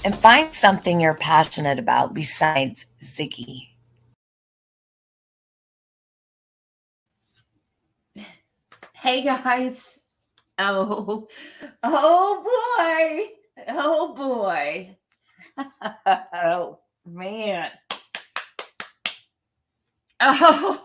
and find something you're passionate about besides Ziggy. Hey guys. Oh, oh boy. Oh boy. Oh man. Oh.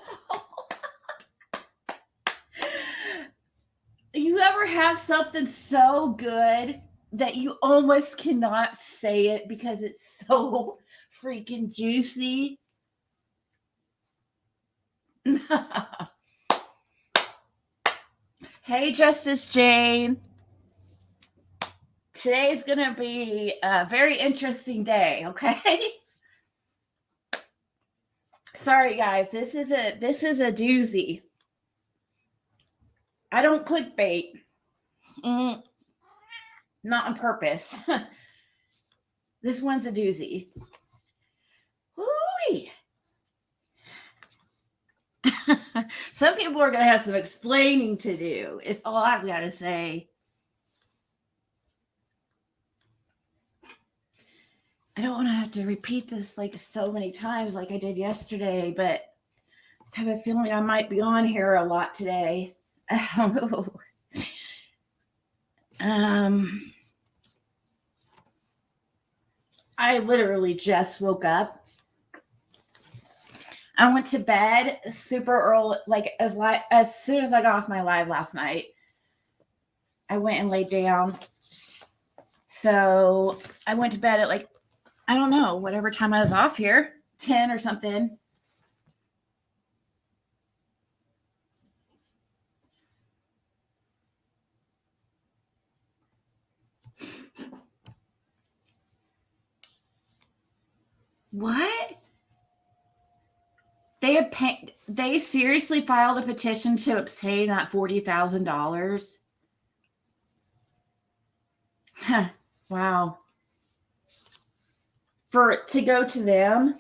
You ever have something so good that you almost cannot say it because it's so freaking juicy? Hey, Justice Jane. Today's going to be a very interesting day, okay? Sorry guys, this is a doozy. I don't clickbait. Not on purpose. This one's a doozy. Woo-wee. Some people are going to have some explaining to do. It's all I've got to say. I don't want to have to repeat this like so many times like I did yesterday, but I have a feeling I might be on here a lot today. I literally just woke up. I went to bed super early, like as soon as I got off my live last night. I went and laid down. So I went to bed at like, I don't know, whatever time I was off here, 10 or something. What? They seriously filed a petition to obtain that $40,000. Wow. For it to go to them.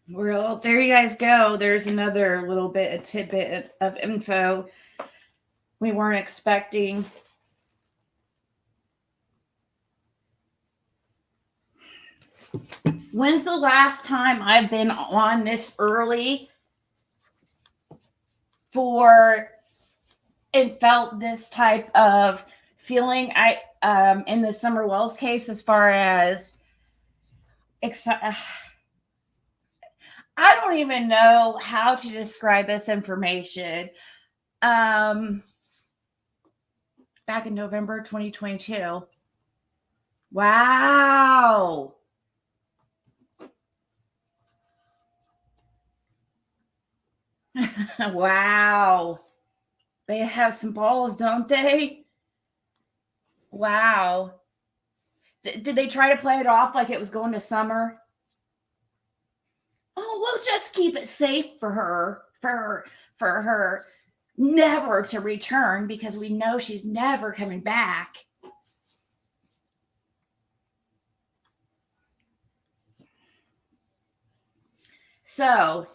Well, there you guys go. There's another little bit, a tidbit of info we weren't expecting. When's the last time I've been on this early and felt this type of feeling? In the Summer Wells case, as far as I don't even know how to describe this information. Back in November 2022. Wow. Wow. They have some balls, don't they? Wow. Did they try to play it off like it was going to summer? Oh, we'll just keep it safe for her never to return because we know she's never coming back. So,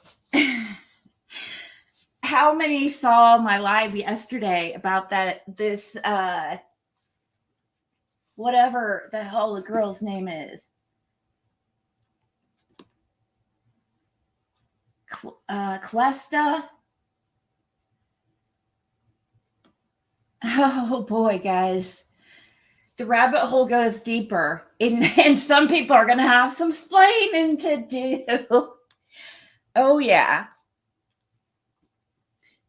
how many saw my live yesterday about this whatever the hell the girl's name is? Clesta? Oh boy, guys. The rabbit hole goes deeper. And some people are going to have some explaining to do. Oh, yeah.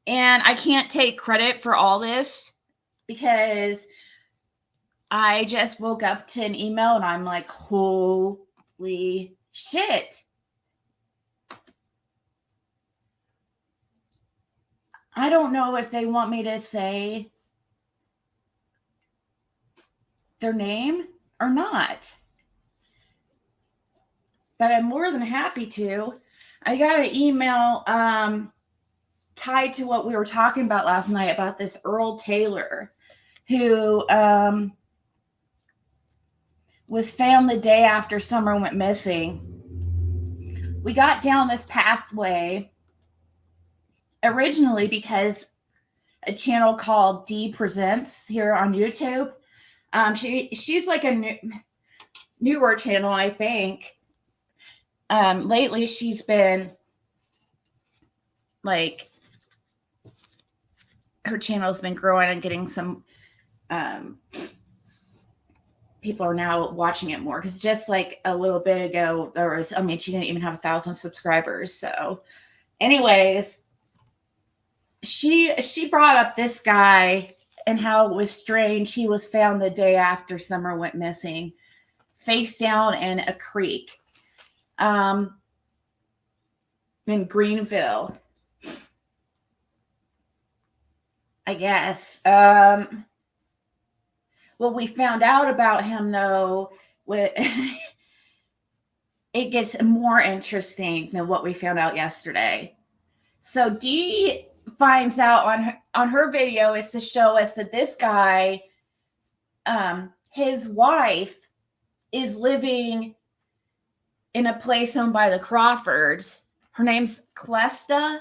And I can't take credit for all this because I just woke up to an email and I'm like, holy shit. I don't know if they want me to say their name or not, but I'm more than happy to. I got an email tied to what we were talking about last night about this Earl Taylor who was found the day after Summer went missing. We got down this pathway originally because a channel called D Presents here on YouTube. She's like a newer channel, I think. Lately she's been like, her channel's been growing and getting some people are now watching it more, because just like a little bit ago there was, I mean, she didn't even have 1,000 subscribers. So anyways, she brought up this guy and how it was strange. He was found the day after Summer went missing, face down in a creek in Greenville, I guess. What we found out about him, though, it gets more interesting than what we found out yesterday. So Dee finds out on her video is to show us that this guy, his wife is living in a place owned by the Crawfords. Her name's Clesta.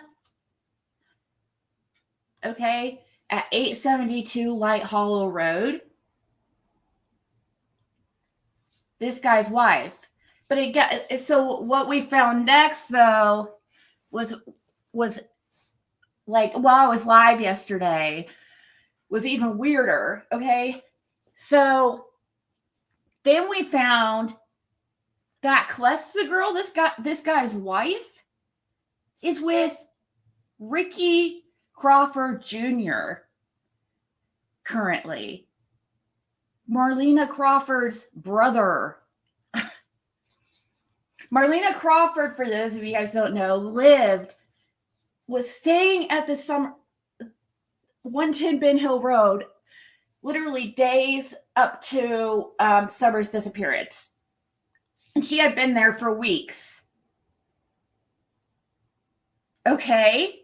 Okay. At 872 Light Hollow Road. This guy's wife. But it got, so what we found next, though, was like, while I was live yesterday, was even weirder. Okay. So then we found that Clesta girl, this guy's wife, is with Ricky Crawford Jr. currently. Marlena Crawford's brother. Marlena Crawford, for those of you guys don't know, was staying at the 110 Ben Hill Road, literally days up to Summer's disappearance. And she had been there for weeks. Okay.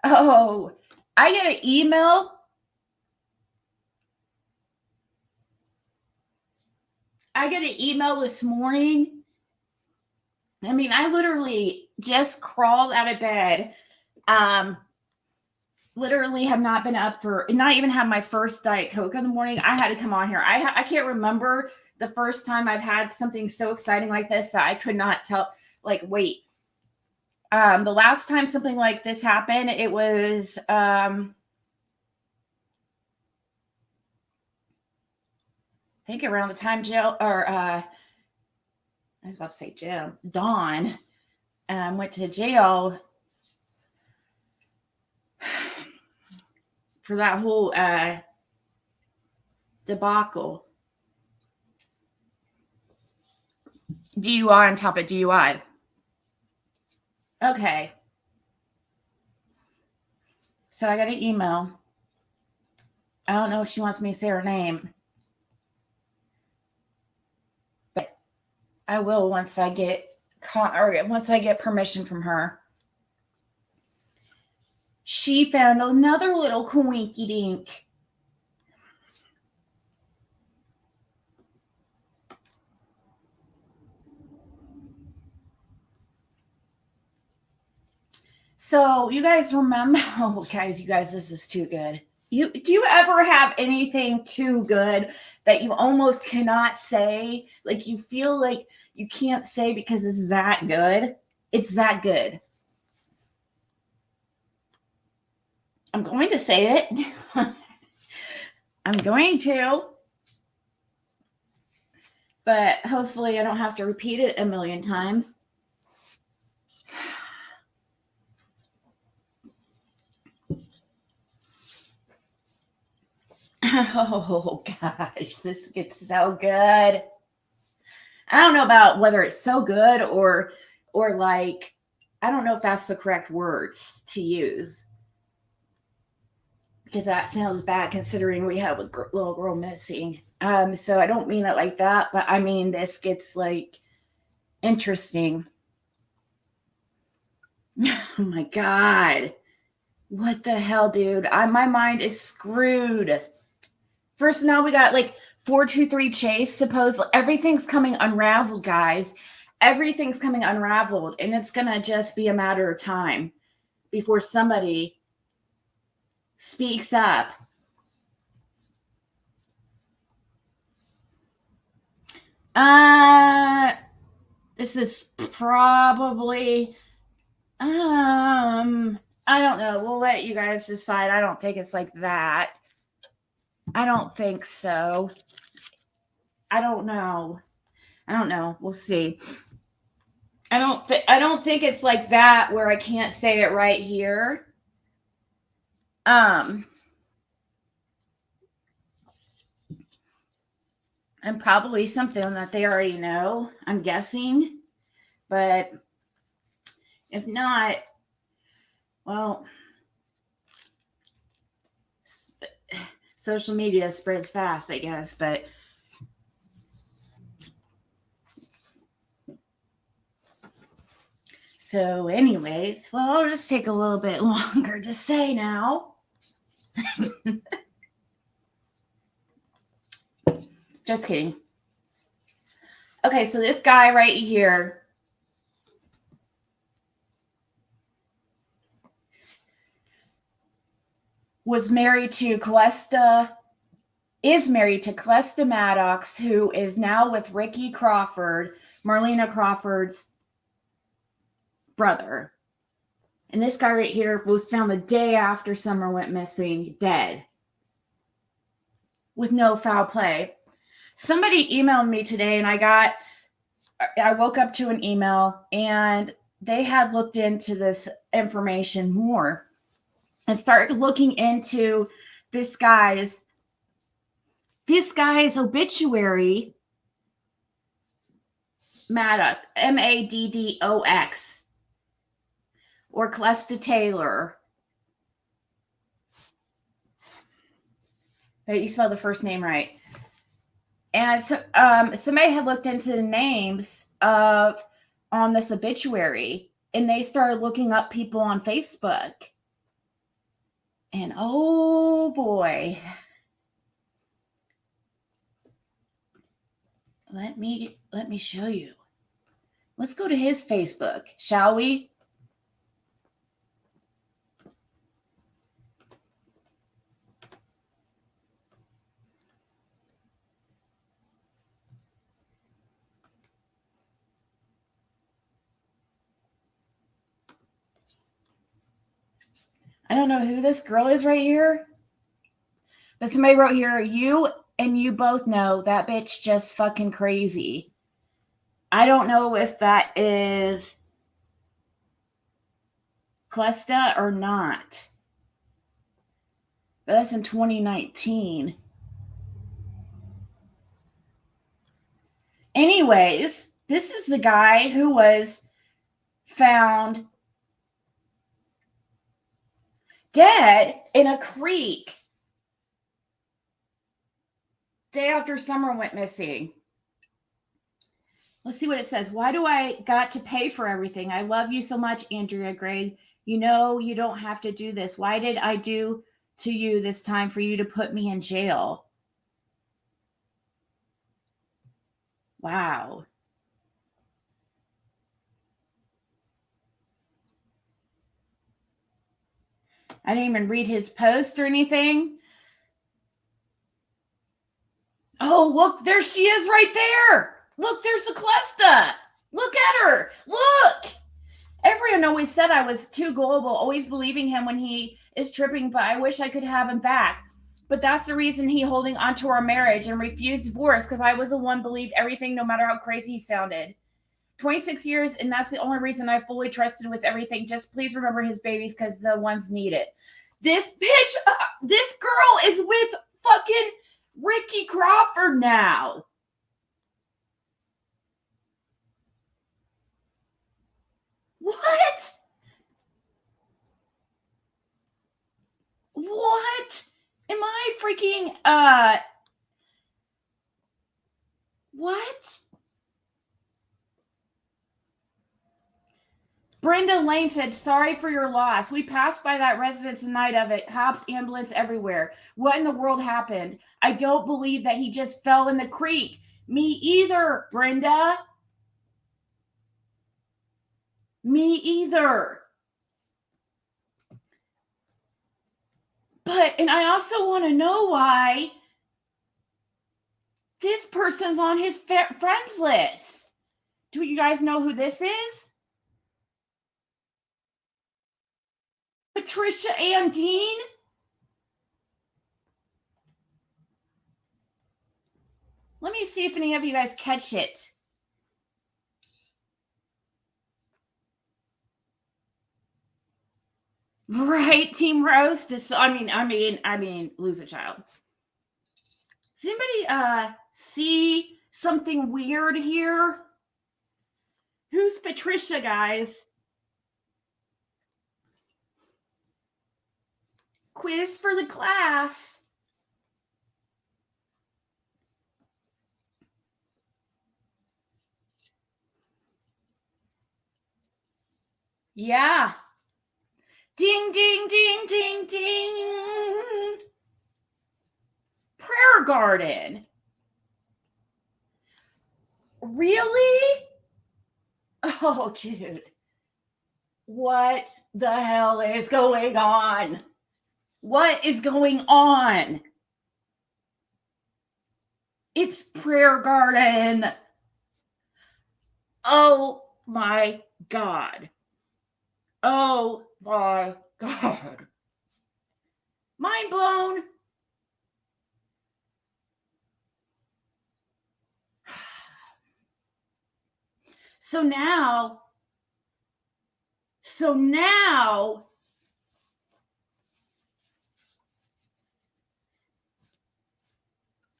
Oh, I get an email. This morning. I mean, I literally just crawled out of bed. Literally have not been up for, not even had my first Diet Coke in the morning. I had to come on here. I can't remember the first time I've had something so exciting like this that I could not tell, like, wait. The last time something like this happened, it was, I think around the time I was about to say Dawn went to jail for that whole debacle. DUI on top of DUI. Okay. So I got an email. I don't know if she wants me to say her name, but I will once I get permission from her. She found another little coinky dink. So you guys remember, oh guys, this is too good. Do you ever have anything too good that you almost cannot say? Like you feel like you can't say because it's that good? It's that good. I'm going to say it. I'm going to. But hopefully I don't have to repeat it a million times. Oh gosh, this gets so good. I don't know about whether it's so good or like, I don't know if that's the correct words to use, because that sounds bad considering we have a little girl missing. So I don't mean it like that, but I mean this gets like interesting. Oh my God. What the hell, dude? My mind is screwed. First, now we got like 423 Chase. Suppose everything's coming unraveled, guys. Everything's coming unraveled, and it's gonna just be a matter of time before somebody speaks up. This is probably, I don't know. We'll let you guys decide. I don't think it's like that. I don't think so. I don't know. We'll see. I don't think it's like that where I can't say it right here. And probably something that they already know, I'm guessing. But if not, well, social media spreads fast, I guess. But so anyways, well, I'll just take a little bit longer to say now. Just kidding. Okay, so this guy right here is married to Calista Maddox, who is now with Ricky Crawford, Marlena Crawford's brother. And this guy right here was found the day after Summer went missing, dead, with no foul play. Somebody emailed me today, and I woke up to an email, and they had looked into this information more and started looking into this guy's obituary. Maddox, Maddox, or Calista Taylor. You spelled the first name right. And so, somebody had looked into the names on this obituary, and they started looking up people on Facebook. And oh boy, let me show you. Let's go to his Facebook, shall we? I don't know who this girl is right here, but somebody wrote here, you both know that bitch just fucking crazy. I don't know if that is Calista or not, but that's in 2019. Anyways, this is the guy who was found dead in a creek day after Summer went missing. Let's see what it says. Why do I got to pay for everything? I love you so much, Andrea Gray. You know you don't have to do this. Why did I do to you this time for you to put me in jail? Wow. I didn't even read his post or anything. Oh, look, there she is right there. Look, there's the Calista. Look at her. Look. Everyone always said I was too global, always believing him when he is tripping, but I wish I could have him back. But that's the reason he holding on to our marriage and refused divorce, because I was the one believed everything, no matter how crazy he sounded. 26 years, and that's the only reason I fully trusted with everything. Just please remember his babies, because the ones need it. This bitch, this girl is with fucking Ricky Crawford now. What? What? Am I freaking, what? Brenda Lane said, sorry for your loss. We passed by that residence the night of it. Cops, ambulance everywhere. What in the world happened? I don't believe that he just fell in the creek. Me either, Brenda. Me either. and I also want to know why this person's on his friends list. Do you guys know who this is? Patricia Dean? Let me see if any of you guys catch it. Right, Team Roast. I mean, lose a child. Does anybody see something weird here? Who's Patricia, guys? Quiz for the class. Yeah. Ding, ding, ding, ding, ding. Prayer Garden. Really? Oh, dude. What the hell is going on? What is going on? It's Prayer Garden. Oh my God. Oh my God. Mind blown. So now,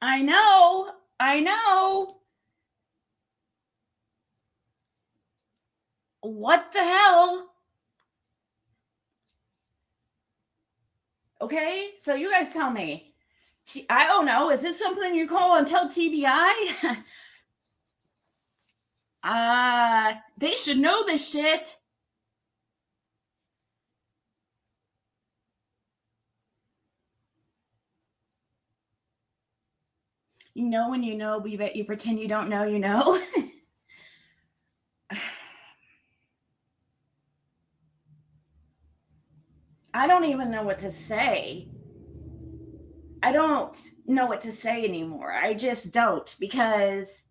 I know. What the hell? Okay, so you guys tell me. I don't know. Is this something you call and tell TBI? They should know this shit. You know when you know, but you pretend you don't know, you know. I don't even know what to say. I don't know what to say anymore. I just don't, because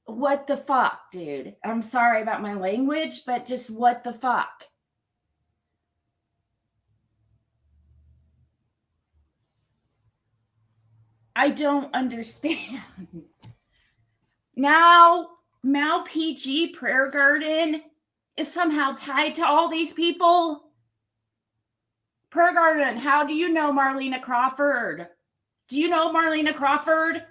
what the fuck, dude? I'm sorry about my language, but just what the fuck? I don't understand. Now, Mal PG Prayer Garden is somehow tied to all these people. Prayer Garden, how do you know Marlena Crawford? Do you know Marlena Crawford?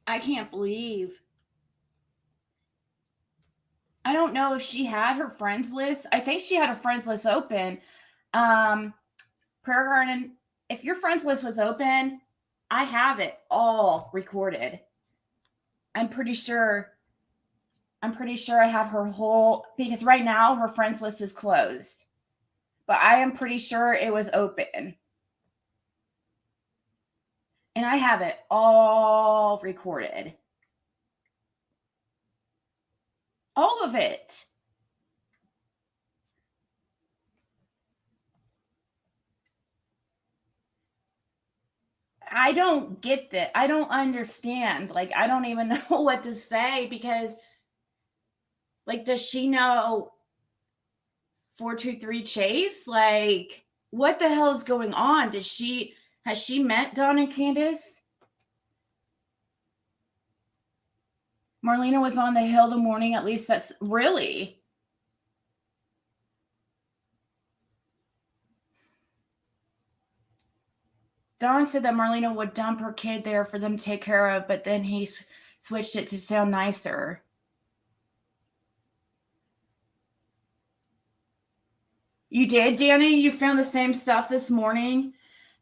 I can't believe. I don't know if she had her friends list. I think she had her friends list open. Prayer Garden, if your friends list was open, I have it all recorded. I'm pretty sure I have her whole, because right now her friends list is closed. But I am pretty sure it was open. And I have it all recorded. All of it. I don't get that. I don't understand. Like, I don't even know what to say, because, like, does she know 423 Chase? Like, what the hell is going on? Has she met Dawn and Candace? Marlena was on the hill the morning, at least that's really. Dawn said that Marlena would dump her kid there for them to take care of, but then he switched it to sound nicer. You did, Danny? You found the same stuff this morning?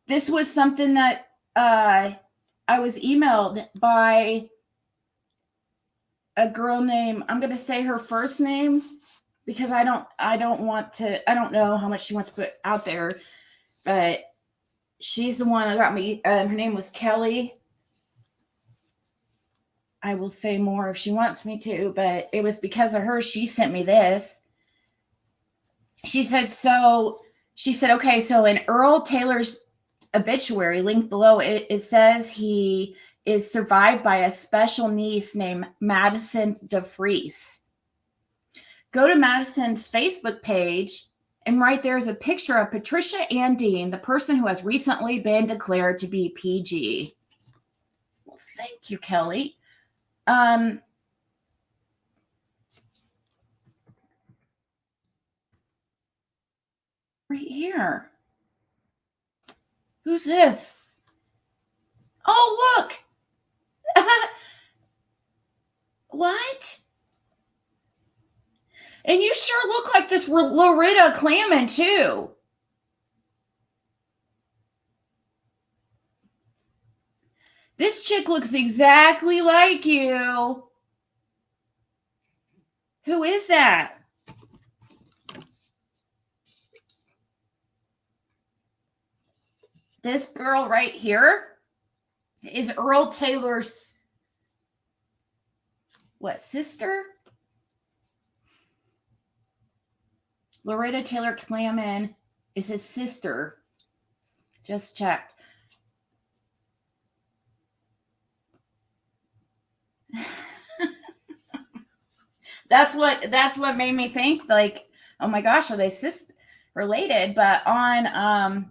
This was something that I was emailed by a girl named, I'm going to say her first name because I don't know how much she wants to put out there, but she's the one that got me. Her name was Kelly. I will say more if she wants me to, but it was because of her. She sent me this. She said, okay, so in Earl Taylor's obituary, linked below, it says he is survived by a special niece named Madison DeFries. Go to Madison's Facebook page, and right there is a picture of Patricia Dean, the person who has recently been declared to be PG. Well, thank you, Kelly. Right here. Who's this? Oh, look. What? And you sure look like this Loretta Clammin, too. This chick looks exactly like you. Who is that? This girl right here is Earl Taylor's, sister? Loretta Taylor Clammin is his sister. Just checked. That's what made me think, like, oh my gosh, are they related? But on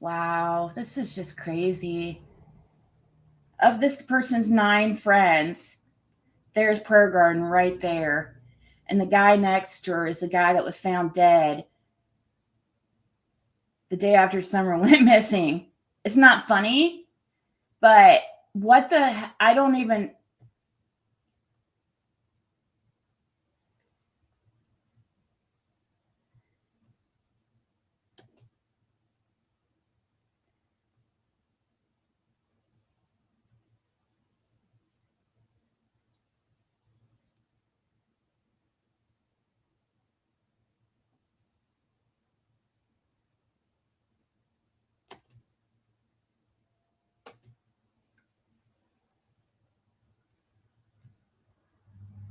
wow, this is just crazy. Of this person's 9 friends, there's Prayer Garden right there. And the guy next to her is the guy that was found dead the day after Summer went missing. It's not funny, but I don't even.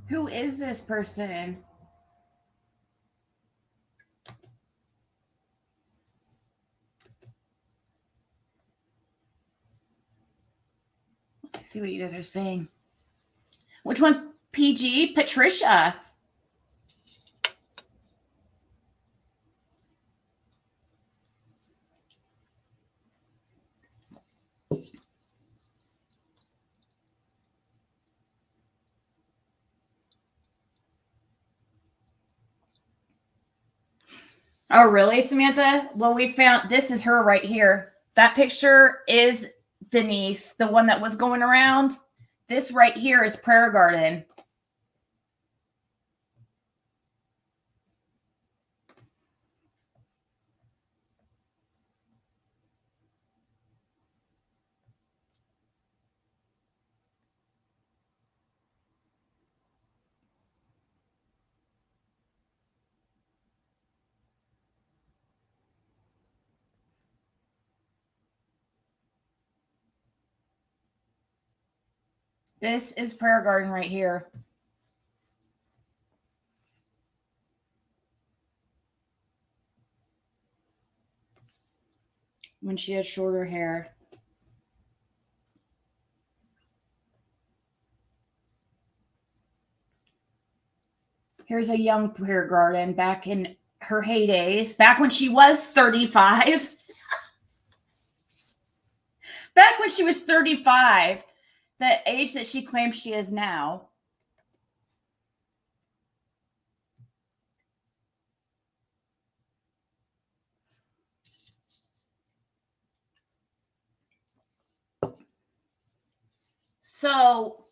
Who is this person? Let's see what you guys are saying. Which one's PG? Patricia. Oh, really, Samantha? Well, we found this is her right here. That picture is Denise, the one that was going around. This right here is Prayer Garden. This is Prayer Garden right here. When she had shorter hair. Here's a young Prayer Garden back in her heydays, back when she was 35. Back when she was 35, the age that she claims she is now. So,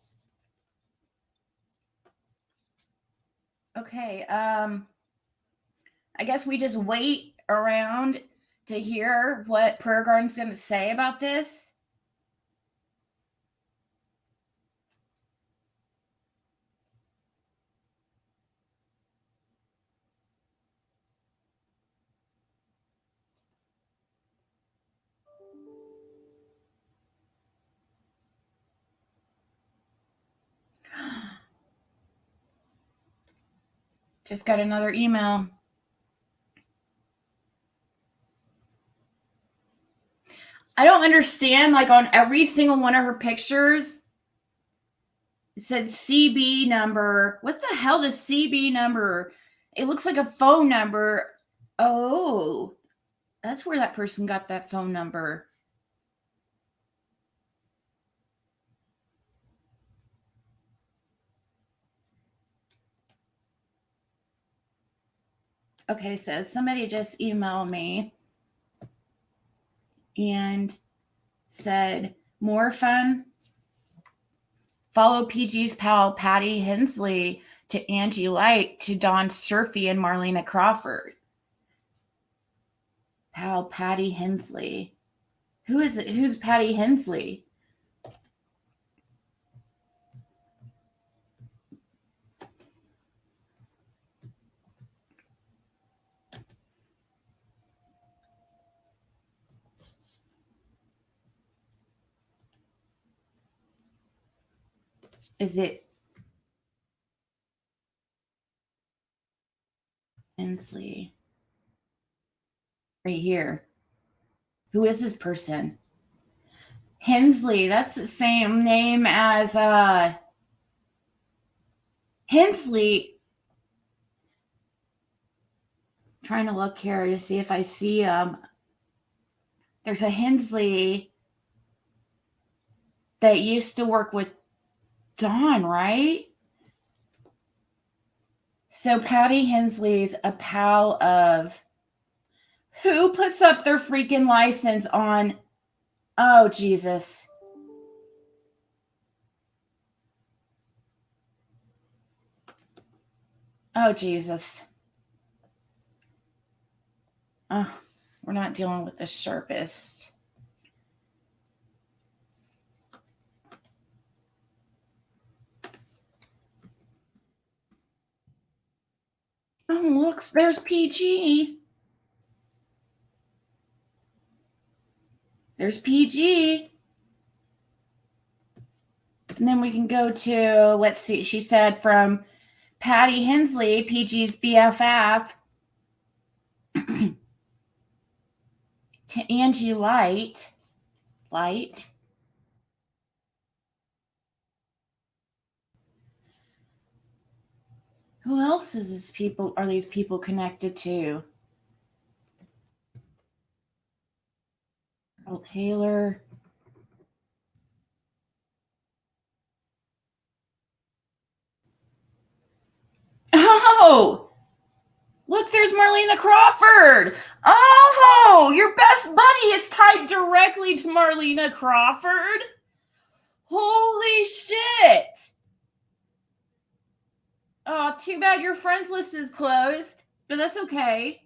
okay, I guess we just wait around to hear what Prayer Garden's going to say about this. Just got another email. I don't understand. Like on every single one of her pictures, it said CB number. What the hell does CB number? It looks like a phone number. Oh, that's where that person got that phone number. Okay, so somebody just emailed me and said, more fun. Follow PG's pal Patty Hensley to Angie Light to Dawn Surfy and Marlena Crawford. Pal Patty Hensley. Who is it? Who's Patty Hensley? Is it Hensley? Right here. Who is this person? Hensley. That's the same name as Hensley. I'm trying to look here to see if I see there's a Hensley that used to work with Dawn, right? So Patty Hensley's a pal of who puts up their freaking license on? Oh, Jesus. Oh, Jesus. Oh, we're not dealing with the sharpest. Oh, look, there's PG. There's PG. And then we can go to, let's see, she said from Patty Hensley, PG's BFF, to Angie Light. Light. Who else is this people? Are these people connected to? Earl Taylor. Oh, look, there's Marlena Crawford. Oh, your best buddy is tied directly to Marlena Crawford. Holy shit. Oh, too bad your friends list is closed, but that's okay.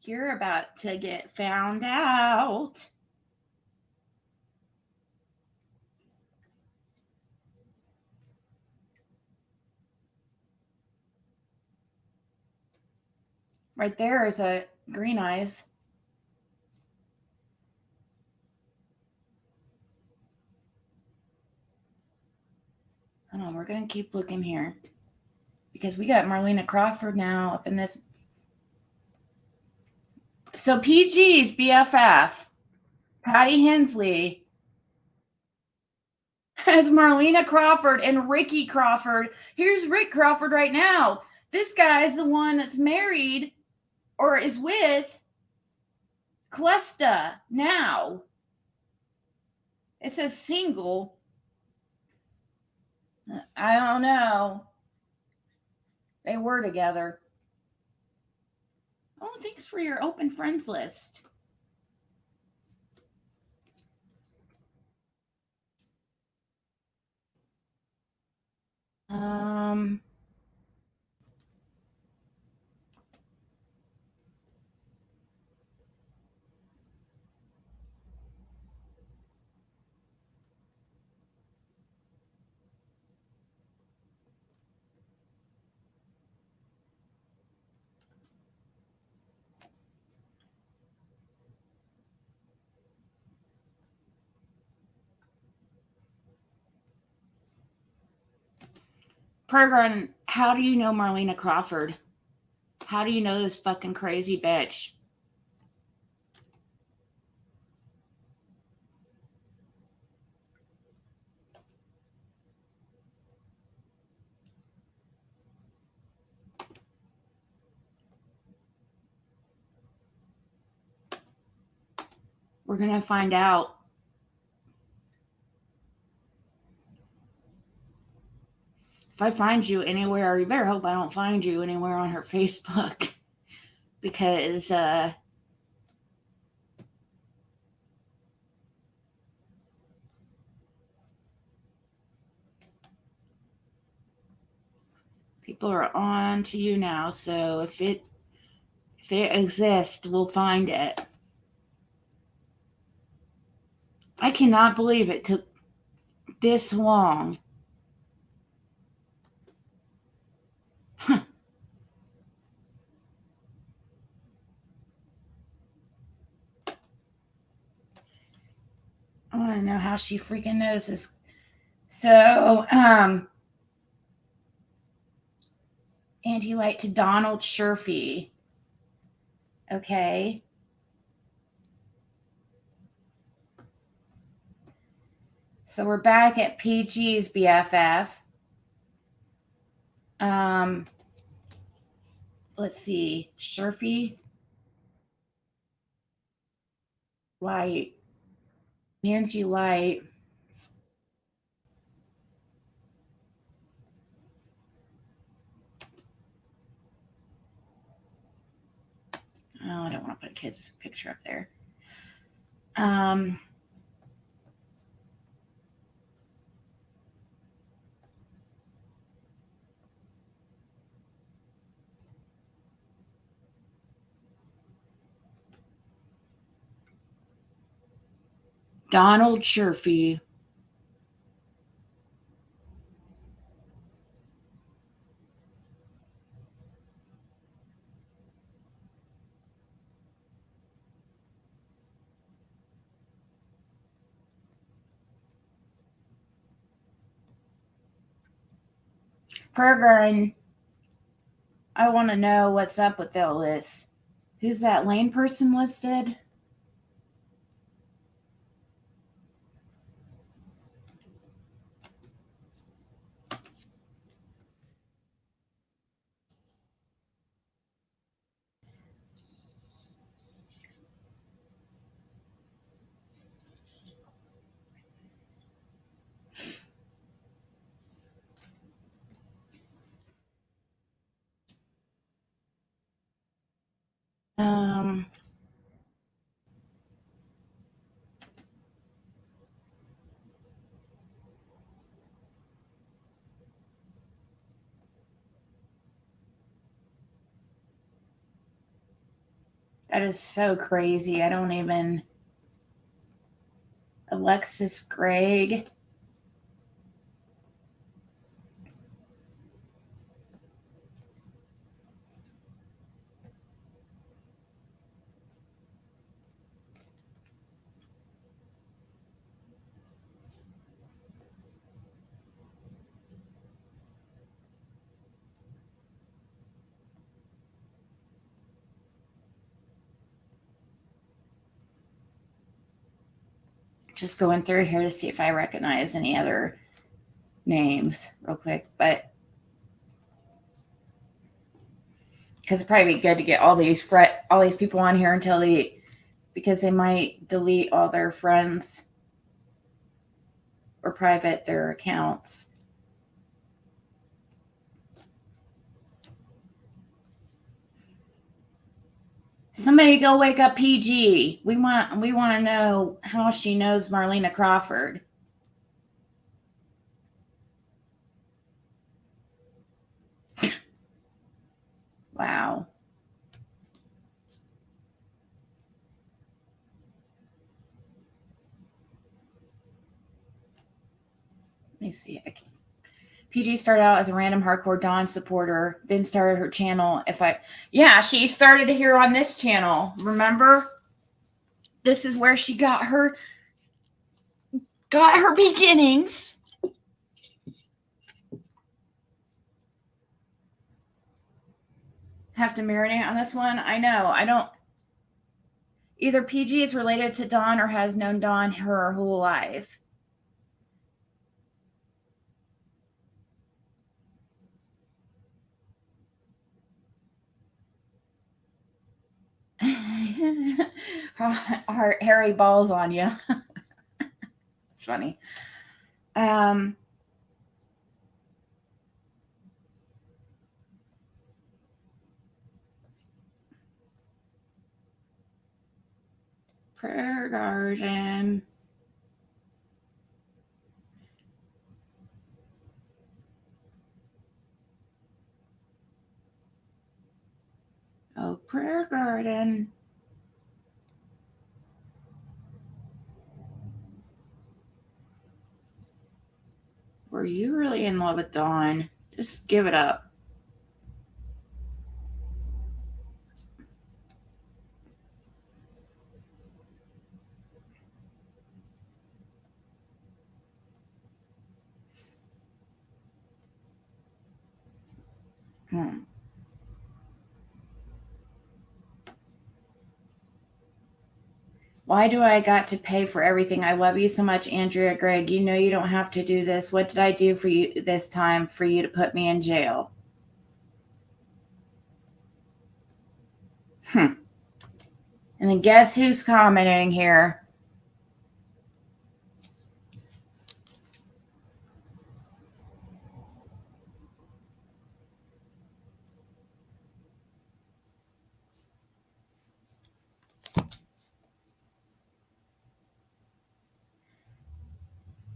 You're about to get found out. Right there is a green eyes. Hold on, we're going to keep looking here. Because we got Marlena Crawford now up in this. So PG's BFF, Patty Hensley, has Marlena Crawford and Ricky Crawford. Here's Rick Crawford right now. This guy is the one that's married or is with Clesta now. It says single. I don't know. They were together. Oh, thanks for your open friends list. Um, Program, how do you know Marlena Crawford? How do you know this fucking crazy bitch? We're going to find out. If I find you anywhere, you better hope I don't find you anywhere on her Facebook. Because, people are on to you now. So if it exists, we'll find it. I cannot believe it took this long. Huh. I want to know how she freaking knows this. So, and you like to Donald Sherfy. Okay. So we're back at PG's BFF. Let's see. Sherfy. Light. Angie Light. Oh, I don't want to put a kid's picture up there. Donald Sherfy. Program. I want to know what's up with all this. Who's that lane person listed? That is so crazy. I don't even. Alexis Gregg. Just going through here to see if I recognize any other names real quick, but because it'd probably be good to get all these people on here until because they might delete all their friends or private their accounts. Somebody go wake up PG. We want to know how she knows Marlena Crawford. Wow. Let me see. PG started out as a random hardcore Dawn supporter, then started her channel. Yeah, she started here on this channel. Remember? This is where she got her beginnings. Have to marinate on this one. I know. I don't. Either PG is related to Dawn or has known Dawn her whole life. Harry balls on you. It's funny. Prayer garden. Oh, prayer garden. Were you really in love with Dawn? Just give it up. Why do I got to pay for everything? I love you so much, Andrea Gregg. You know you don't have to do this. What did I do for you this time for you to put me in jail? And then guess who's commenting here?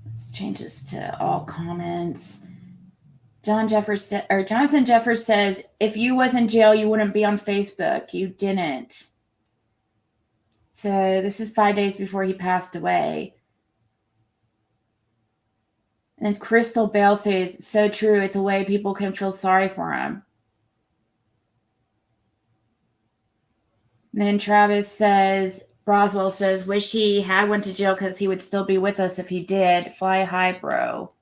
Let's change this to all comments. Jonathan Jeffers says, if you was in jail, you wouldn't be on Facebook. You didn't. So this is 5 days before he passed away. And Crystal Bale says, so true. It's a way people can feel sorry for him. And then Broswell says, wish he had went to jail because he would still be with us if he did. Fly high, bro.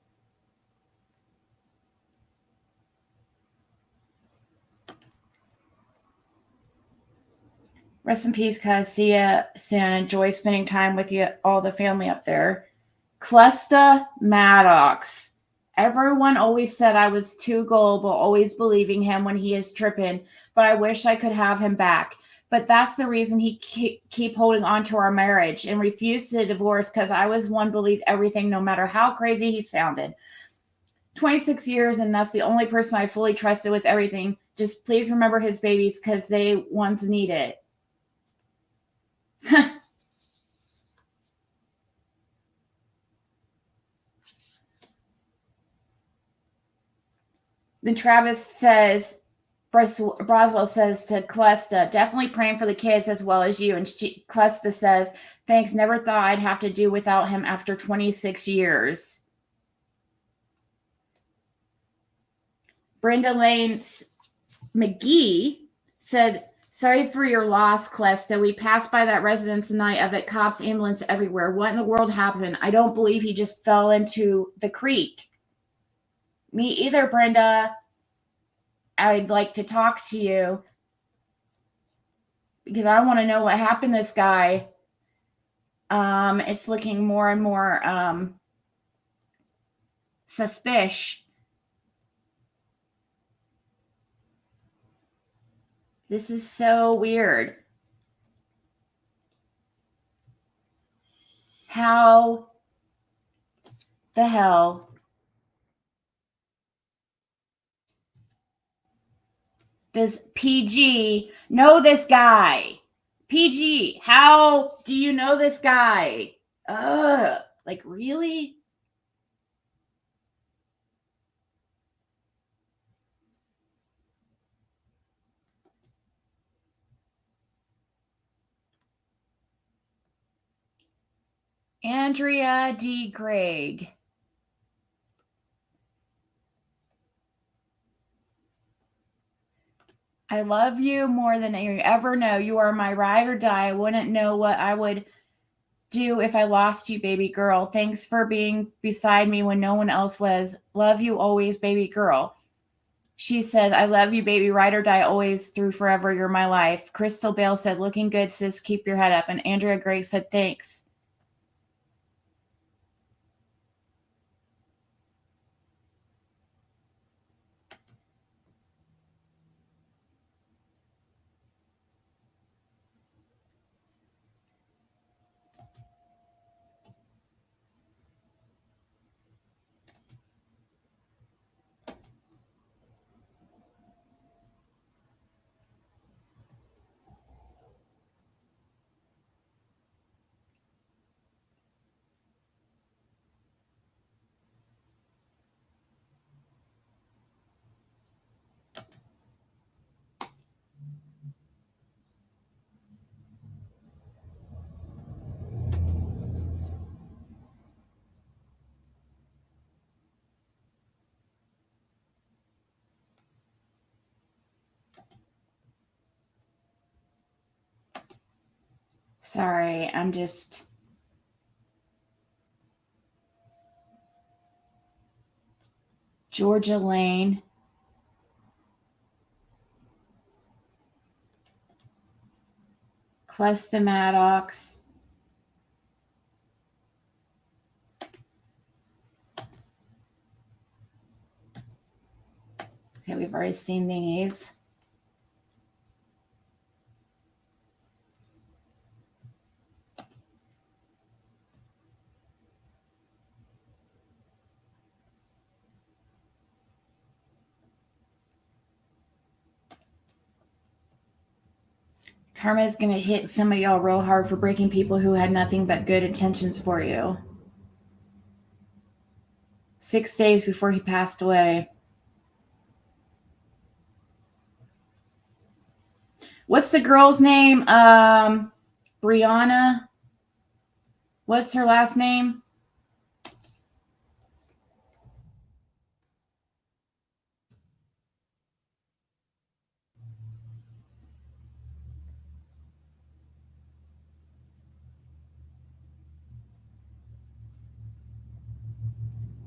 Rest in peace, cuz. See ya soon. Enjoy spending time with you, all the family up there. Clusta Maddox. Everyone always said I was too gullible, always believing him when he is tripping, but I wish I could have him back. But that's the reason he keep holding on to our marriage and refused to divorce, because I was one believed everything, no matter how crazy he sounded. 26 years, and that's the only person I fully trusted with everything. Just please remember his babies, because they once need it. Then Broswell says to Clusta, definitely praying for the kids as well as you. And Clusta says, thanks, never thought I'd have to do without him after 26 years. Brenda Lane McGee said, sorry for your loss, Clusta. We passed by that residence tonight of it, cops, ambulance everywhere. What in the world happened? I don't believe he just fell into the creek. Me either, Brenda. I'd like to talk to you because I want to know what happened to this guy. It's looking more and more suspicious. This is so weird. How the hell does PG know this guy? PG, how do you know this guy? Ugh, like really? Andrea D. Gregg. I love you more than you ever know. You are my ride or die. I wouldn't know what I would do if I lost you, baby girl. Thanks for being beside me when no one else was. Love you always, baby girl. She said, I love you, baby. Ride or die always through forever. You're my life. Crystal Bale said, looking good, sis. Keep your head up. And Andrea Gray said, thanks. Sorry, I'm just. Georgia Lane. Cuesta Maddox. Okay, we've already seen these. Karma is going to hit some of y'all real hard for breaking people who had nothing but good intentions for you. 6 days before he passed away. What's the girl's name? Brianna. What's her last name?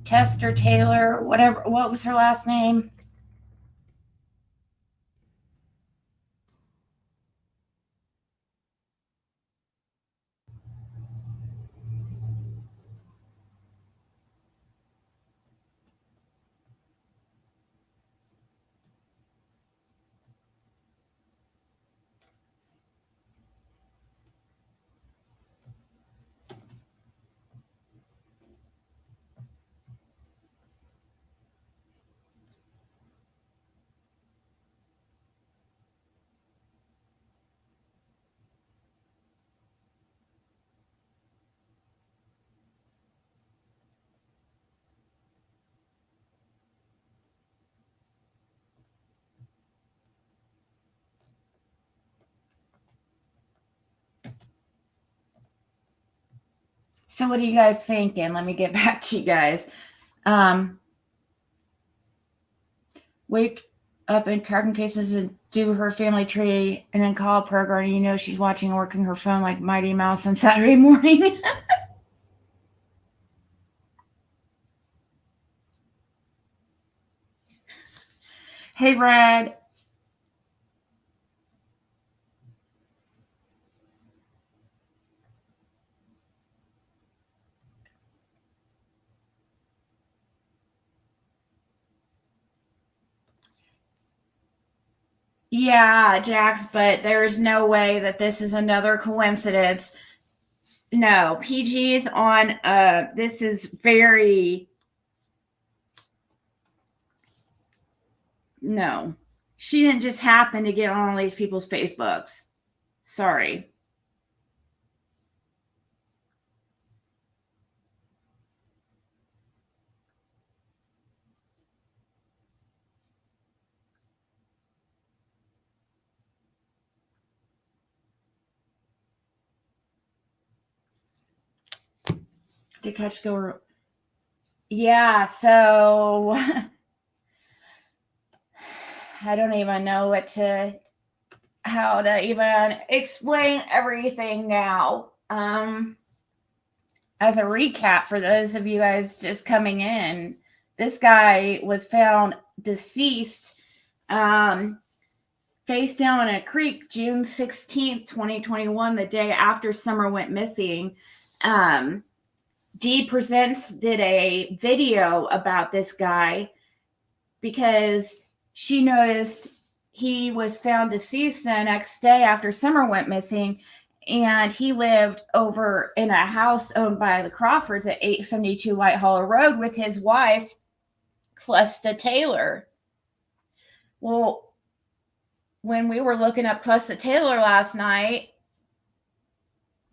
Tester Taylor, whatever. What was her last name? So what are you guys thinking? Let me get back to you guys. Wake up in cracking cases and do her family tree and then call a program and you know she's watching and working her phone like Mighty Mouse on Saturday morning. Hey, Brad. Yeah, Jax, but there's no way that this is another coincidence. No, PG's on this is very no. She didn't just happen to get on all these people's Facebooks. Sorry. Did Catch go? Yeah, so I don't even know how to even explain everything now. As a recap for those of you guys just coming in, this guy was found deceased, face down in a creek, June 16th, 2021, the day after Summer went missing. D Presents did a video about this guy because she noticed he was found deceased the next day after Summer went missing, and he lived over in a house owned by the Crawfords at 872 White Hollow Road with his wife, Clesta Taylor. Well, when we were looking up Clesta Taylor last night,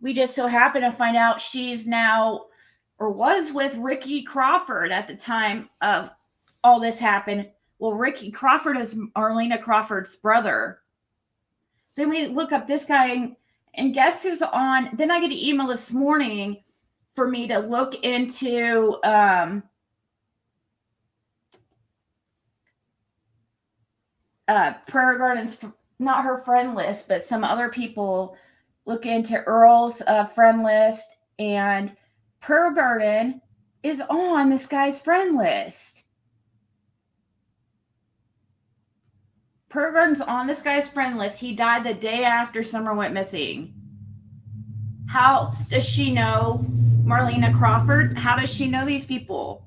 we just so happened to find out she's now, or was with Ricky Crawford at the time of all this happened. Well, Ricky Crawford is Marlena Crawford's brother. Then we look up this guy, and guess who's on? Then I get an email this morning for me to look into Prairie Garden's, not her friend list, but some other people look into Earl's friend list, and Prairie Garden is on this guy's friend list. Prairie Garden's on this guy's friend list. He died the day after Summer went missing. How does she know Marlena Crawford? How does she know these people?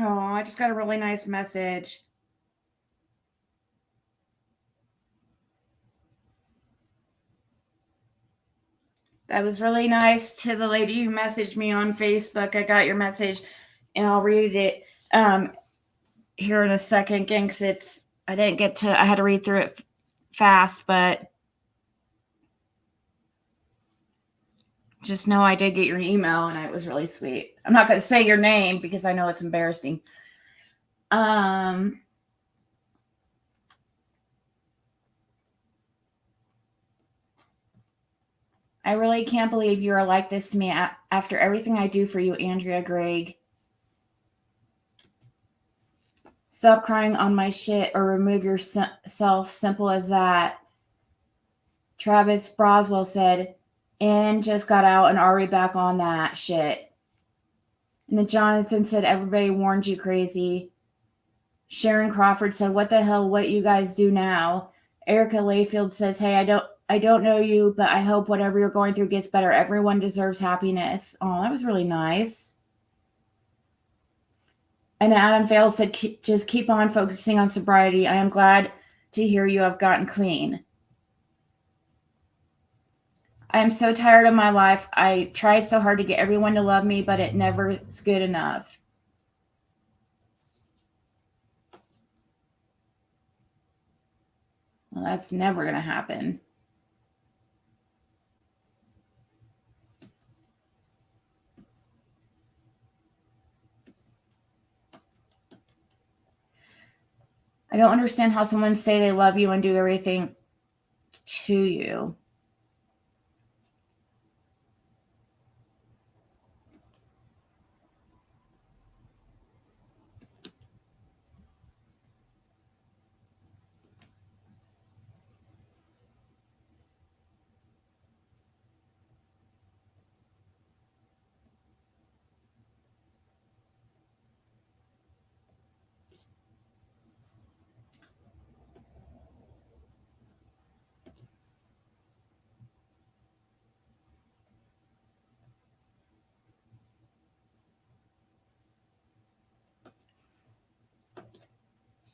Oh, I just got a really nice message. That was really nice to the lady who messaged me on Facebook. I got your message, and I'll read it here in a second again, because I had to read through it fast, but just know I did get your email, and it was really sweet. I'm not going to say your name because I know it's embarrassing. I really can't believe you are like this to me after everything I do for you, Andrea Gregg. Stop crying on my shit or remove yourself. Simple as that. Travis Broswell said, and just got out and already back on that shit. And then Jonathan said, everybody warned you, crazy. Sharon Crawford said, what the hell, what you guys do now? Erica Layfield says, hey, I don't know you, but I hope whatever you're going through gets better. Everyone deserves happiness. Oh, that was really nice. And Adam Vale said, just keep on focusing on sobriety. I am glad to hear you have gotten clean. I am so tired of my life. I tried so hard to get everyone to love me, but it never is good enough. Well, that's never going to happen. I don't understand how someone say they love you and do everything to you.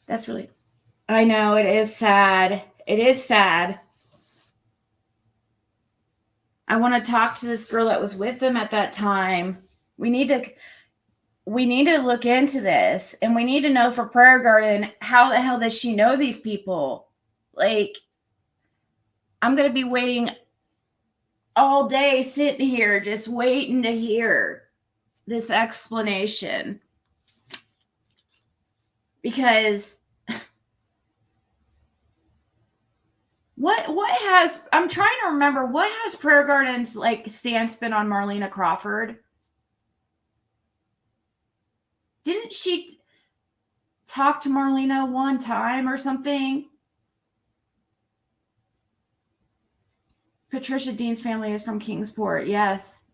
That's really, I know, it is sad. It is sad. I want to talk to this girl that was with him at that time. We need to look into this, and we need to know for Prayer Garden, how the hell does she know these people? Like, I'm going to be waiting all day, sitting here just waiting to hear this explanation, because what has, I'm trying to remember, what has Prayer Garden's like stance been on Marlena Crawford? Didn't she talk to Marlena one time or something? Patricia Dean's family is from Kingsport. Yes.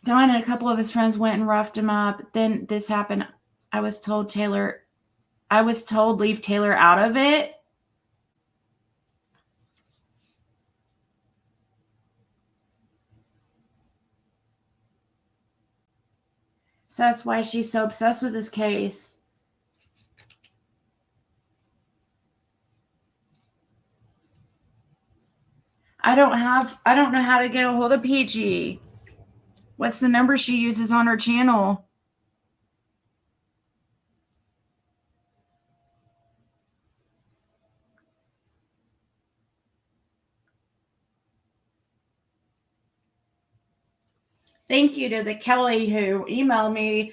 Don and a couple of his friends went and roughed him up. Then this happened. I was told leave Taylor out of it. So that's why she's so obsessed with this case. I don't know how to get a hold of PG. What's the number she uses on her channel? Thank you to the Kelly who emailed me.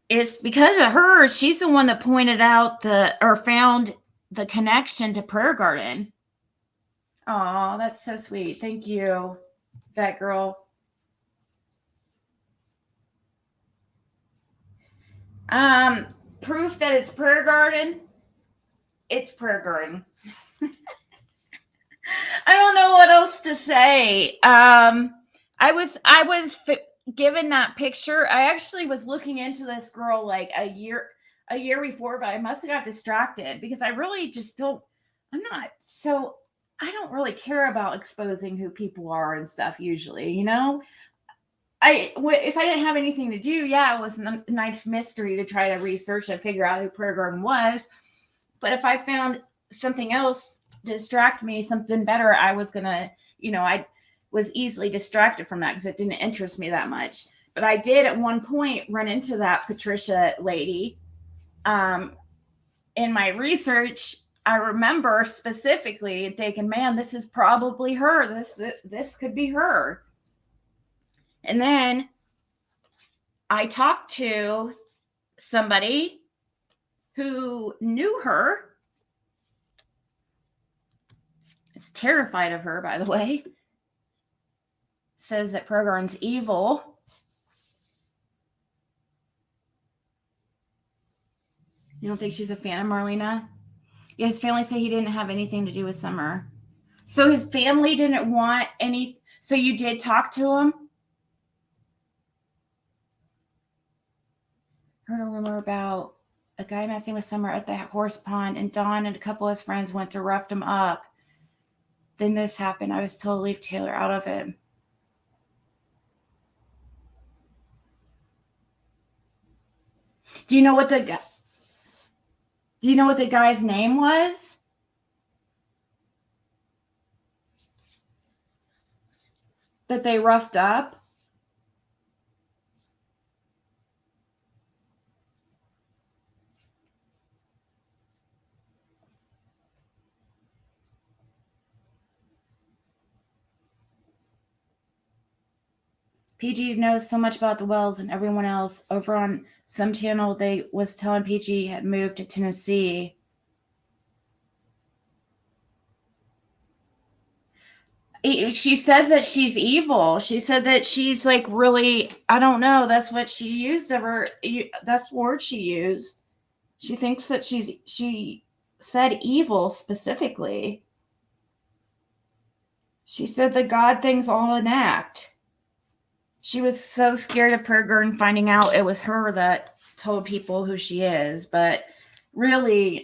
It's because of her. She's the one that pointed out found the connection to Prayer Garden. Oh, that's so sweet. Thank you, that girl. Proof that it's Prayer Garden. It's Prayer Garden. I don't know what else to say. I was given that picture. I actually was looking into this girl like a year before, but I must have got distracted because I really just don't. I don't really care about exposing who people are and stuff usually, you know. If I didn't have anything to do, yeah, it was a nice mystery to try to research and figure out who Prayer Garden was. But if I found something else distract me, something better, I was gonna, I was easily distracted from that because it didn't interest me that much. But I did at one point run into that Patricia lady. In my research, I remember specifically thinking, man, this is probably her. This could be her. And then I talked to somebody who knew her. Is terrified of her, by the way. Says that Prayer Garden's evil. You don't think she's a fan of Marlena? Yeah, his family say he didn't have anything to do with Summer. So his family didn't want any. So you did talk to him? Heard a rumor about a guy messing with Summer at the horse pond, and Don and a couple of his friends went to rough him up. Then this happened. I was told to leave Taylor out of it. Do you know what the guy's name was? That they roughed up? PG knows so much about the Wells and everyone else. Over on some channel, they was telling PG had moved to Tennessee. She says that she's evil. She said that she's like really, I don't know. That's what she used of her. That's the word she used. She thinks that she said evil specifically. She said the God thing's all an act. She was so scared of Prayer Garden finding out it was her that told people who she is. But really,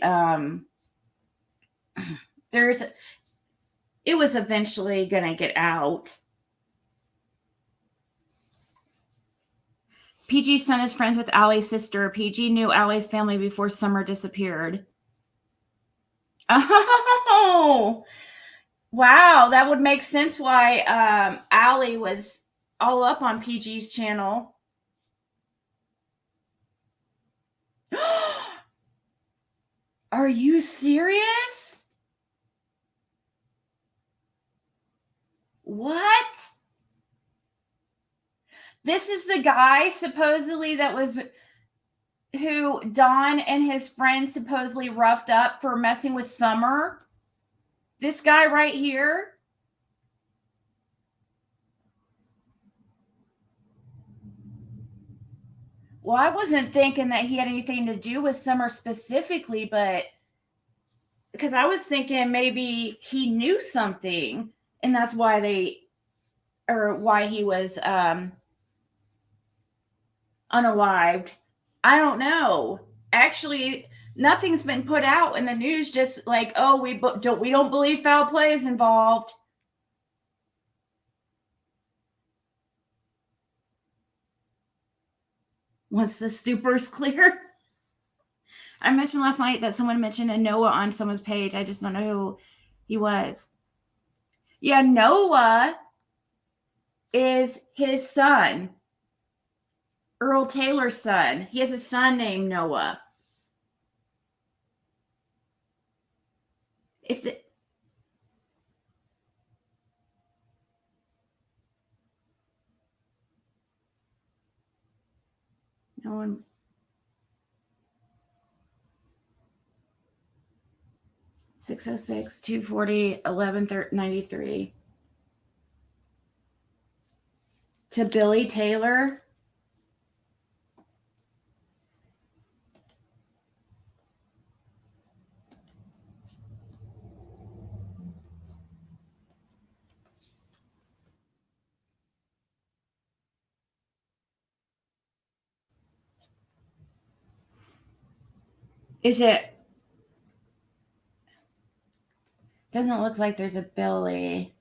it was eventually going to get out. PG's son is friends with Allie's sister. PG knew Allie's family before Summer disappeared. Oh, wow. That would make sense why Allie was all up on PG's channel. Are you serious? What? This is the guy supposedly that was who Don and his friends supposedly roughed up for messing with Summer. This guy right here. Well, I wasn't thinking that he had anything to do with Summer specifically, but because I was thinking maybe he knew something and that's why why he was unalived. I don't know. Actually, nothing's been put out in the news. Just like, oh, we don't believe foul play is involved. Once the stupor's clear. I mentioned last night that someone mentioned a Noah on someone's page. I just don't know who he was. Yeah, Noah is his son, Earl Taylor's son. He has a son named Noah. If it, no one. 606 240 1193 to Billy Taylor. Is it? Doesn't look like there's a Billy.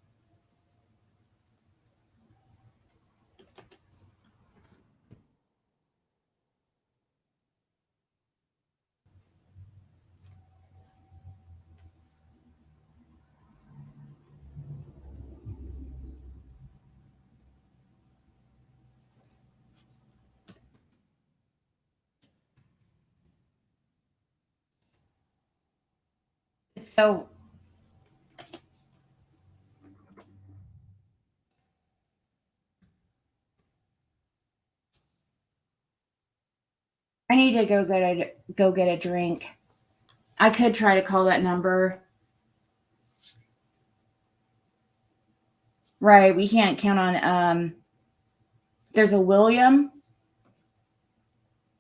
So I need to go get a drink. I could try to call that number. Right, we can't count on there's a William.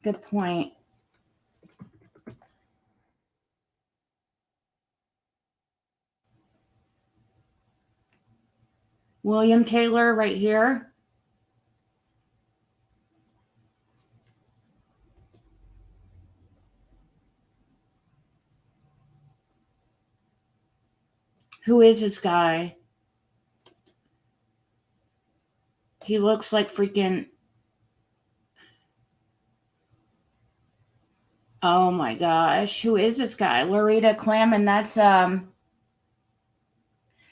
Good point. William Taylor right here. Who is this guy? He looks like freaking. Oh my gosh. Who is this guy? Loretta Clem, and that's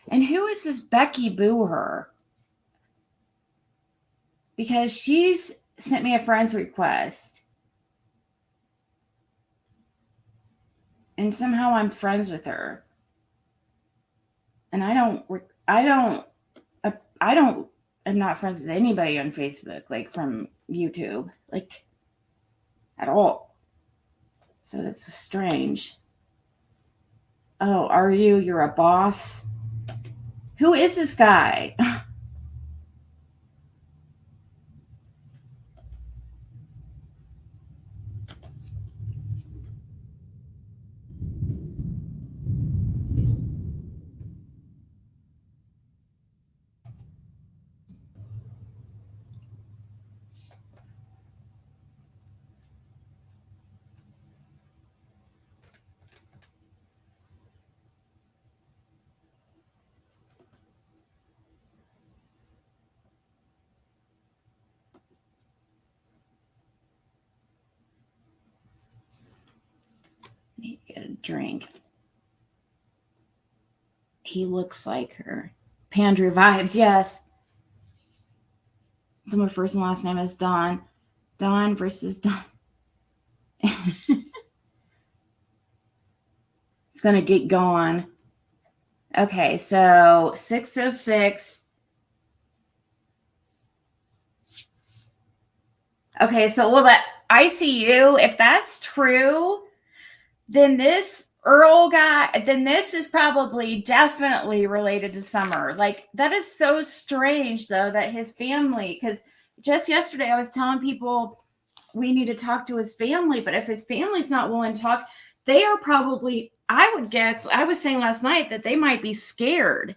and who is this Becky Booher? Because she's sent me a friend's request. And somehow I'm friends with her. And I'm not friends with anybody on Facebook, like from YouTube, like at all. So that's strange. Oh, are you? You're a boss? Who is this guy? drink. He looks like her. Pandrew vibes, yes. Someone first and last name is Dawn. Dawn versus Dawn. It's going to get going. Okay, so 606. Okay, so well, that ICU, if that's true, then this Earl guy, then this is probably definitely related to Summer. Like, that is so strange, though, that his family, because just yesterday I was telling people we need to talk to his family, but if his family's not willing to talk, they are probably, I would guess, I was saying last night that they might be scared.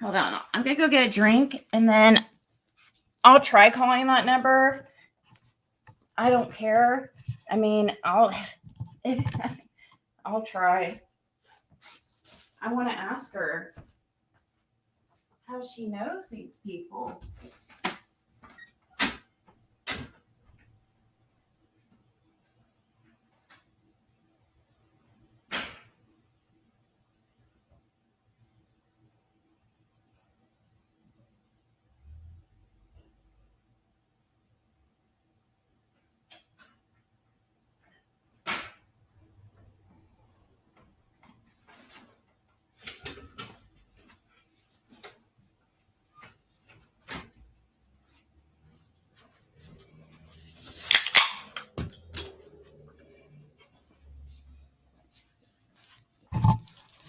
Hold on. I'm going to go get a drink, and then I'll try calling that number. I don't care. I mean, I'll try. I want to ask her how she knows these people.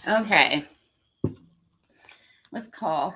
Okay. Let's call.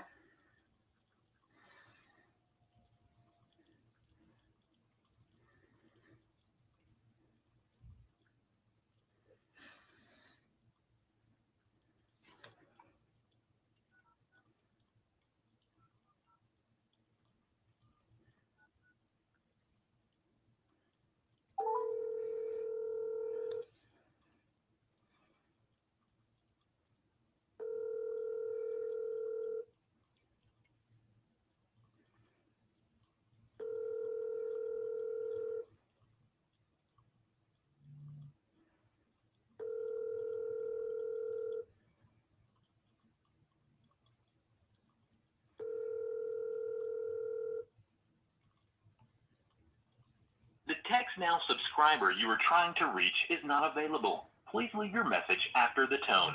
The Text Now subscriber you are trying to reach is not available. Please leave your message after the tone.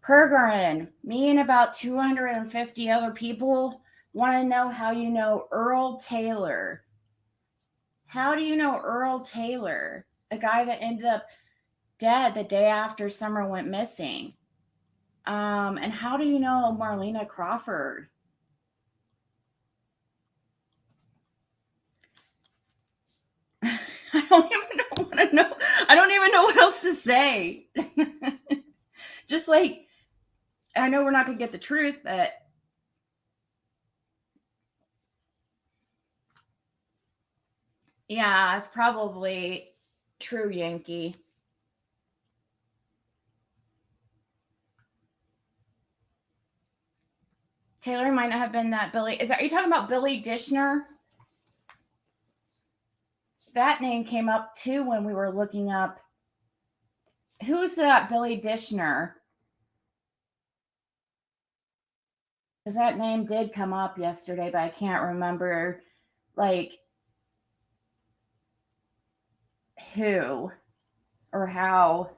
Pergrin, me and about 250 other people want to know how you know Earl Taylor. How do you know Earl Taylor? A guy that ended up dead the day after Summer went missing. And how do you know Marlena Crawford? I don't even know. I don't even know what else to say. Just like, I know we're not going to get the truth, but yeah, it's probably true, Yankee. Taylor might not have been that Billy. Are you talking about Billy Dishner? That name came up too when we were looking up. Who's that Billy Dishner? Because that name did come up yesterday, but I can't remember, like, who or how.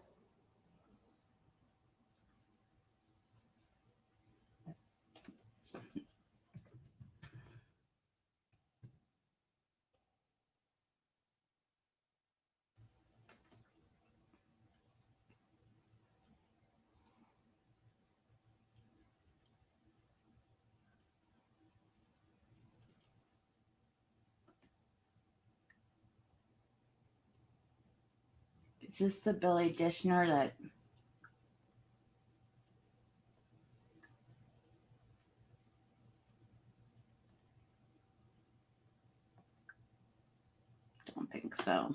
Is this the Billy Dishner that... Don't think so.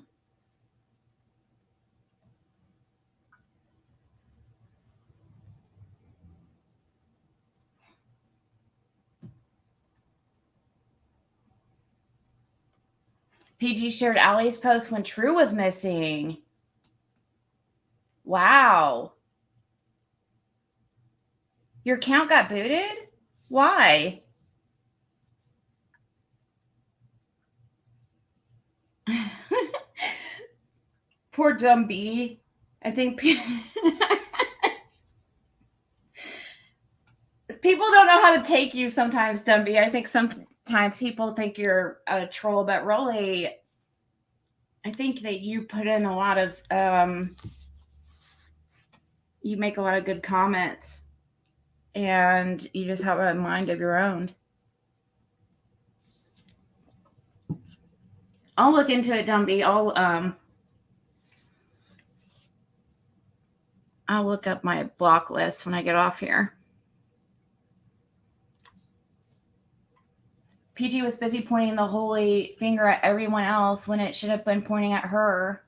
PG shared Allie's post when True was missing. Wow. Your account got booted? Why? Poor dumb bee. I think people don't know how to take you sometimes, dumb bee. I think sometimes people think you're a troll, but really, I think that you put in a lot of, you make a lot of good comments, and you just have a mind of your own. I'll look into it, Dumby. I'll look up my block list when I get off here. PG was busy pointing the holy finger at everyone else when it should have been pointing at her.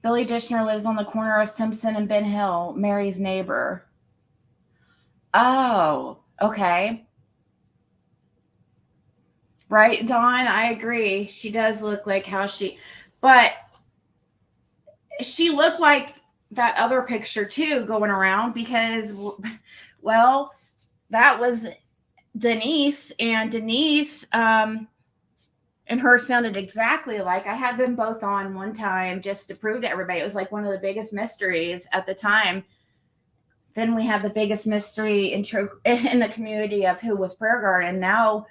Billy Dishner lives on the corner of Simpson and Ben Hill, Mary's neighbor. Oh, okay. Right, Dawn, I agree. She does look like but she looked like that other picture too going around because, well, that was Denise, and Denise and her sounded exactly alike. I had them both on one time just to prove to everybody. It was like one of the biggest mysteries at the time. Then we had the biggest mystery in the community of who was Prayer Garden. Now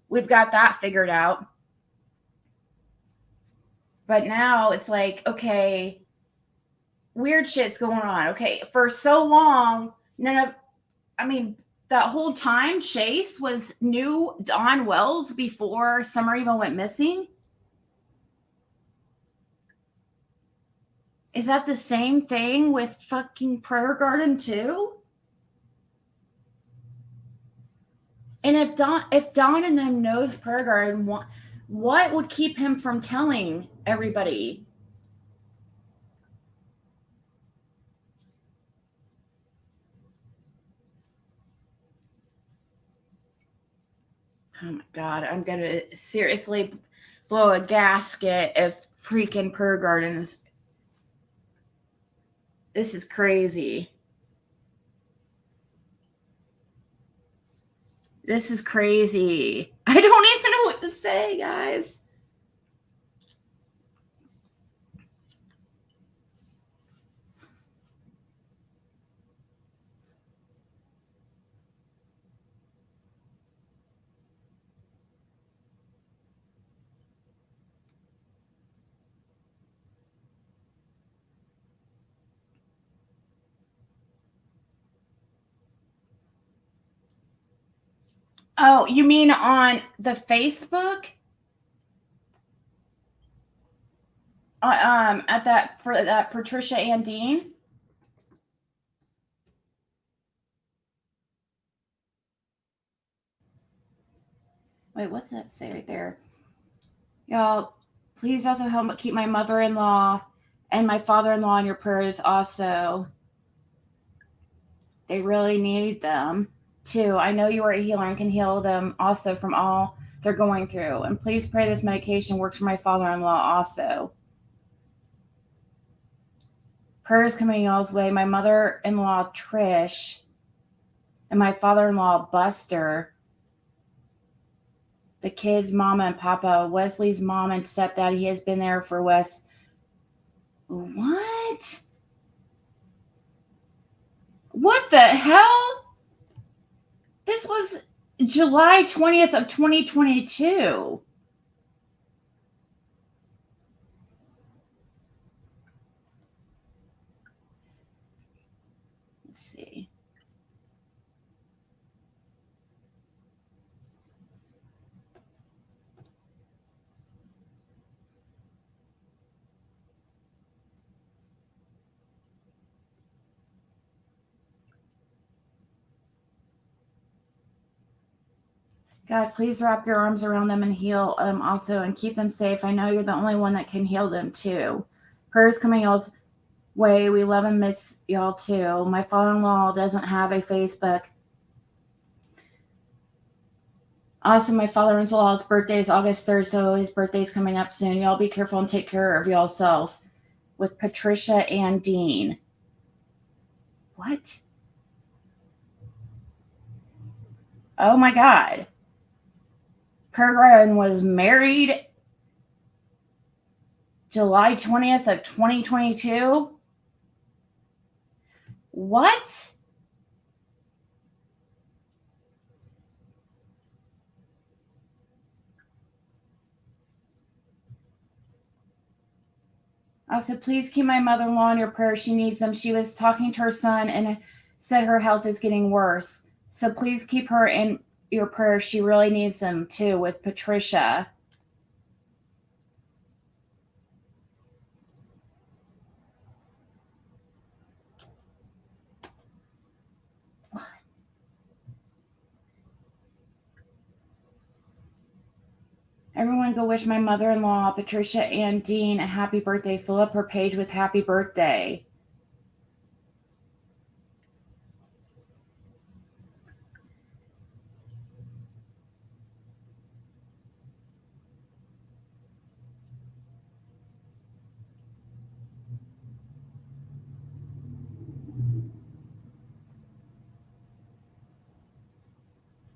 we've got that figured out. But now it's like, okay, weird shit's going on. Okay, for so long, that whole time Chase knew Dawn Wells before Summer Eva went missing. Is that the same thing with fucking Prayer Garden too? And if Dawn and them knows Prayer Garden, what would keep him from telling everybody? Oh my God, I'm going to seriously blow a gasket if freaking Prayer Gardens. This is crazy. This is crazy. I don't even know what to say, guys. Oh, you mean on the Facebook? At that for that Patricia and Dean? Wait, what's that say right there? Y'all, please also help keep my mother-in-law and my father-in-law in your prayers also. They really need them too. I know you are a healer and can heal them also from all they're going through. And please pray this medication works for my father-in-law also. Prayers coming y'all's way. My mother-in-law, Trish, and my father-in-law, Buster. The kids, Mama and Papa. Wesley's mom and stepdad. He has been there for Wes. What? What the hell? This was July 20th of 2022. Let's see. God, please wrap your arms around them and heal them also and keep them safe. I know you're the only one that can heal them too. Prayers coming y'all's way. We love and miss y'all too. My father-in-law doesn't have a Facebook. Also, my father-in-law's birthday is August 3rd, so his birthday's coming up soon. Y'all be careful and take care of y'allself. With Patricia and Dean. What? Oh my God. Peregrine was married July 20th of 2022? What? I said, please keep my mother-in-law in your prayers. She needs them. She was talking to her son and said her health is getting worse. So please keep her in your prayers. She really needs them too, with Patricia. What? Everyone go wish my mother-in-law, Patricia and Dean, a happy birthday. Fill up her page with happy birthday.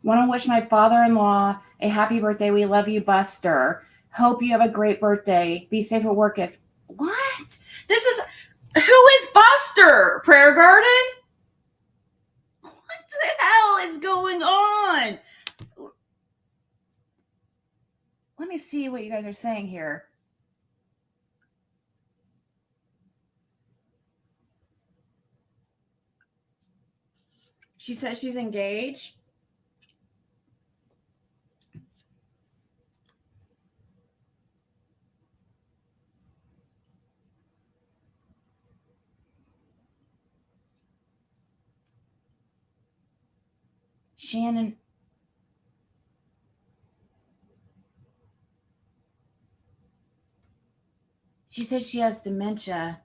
Want to wish my father-in-law a happy birthday. We love you, Buster. Hope you have a great birthday. Be safe at work. If what? This is who is Buster? Prayer Garden? What the hell is going on? Let me see what you guys are saying here. She says she's engaged. Shannon. She said she has dementia.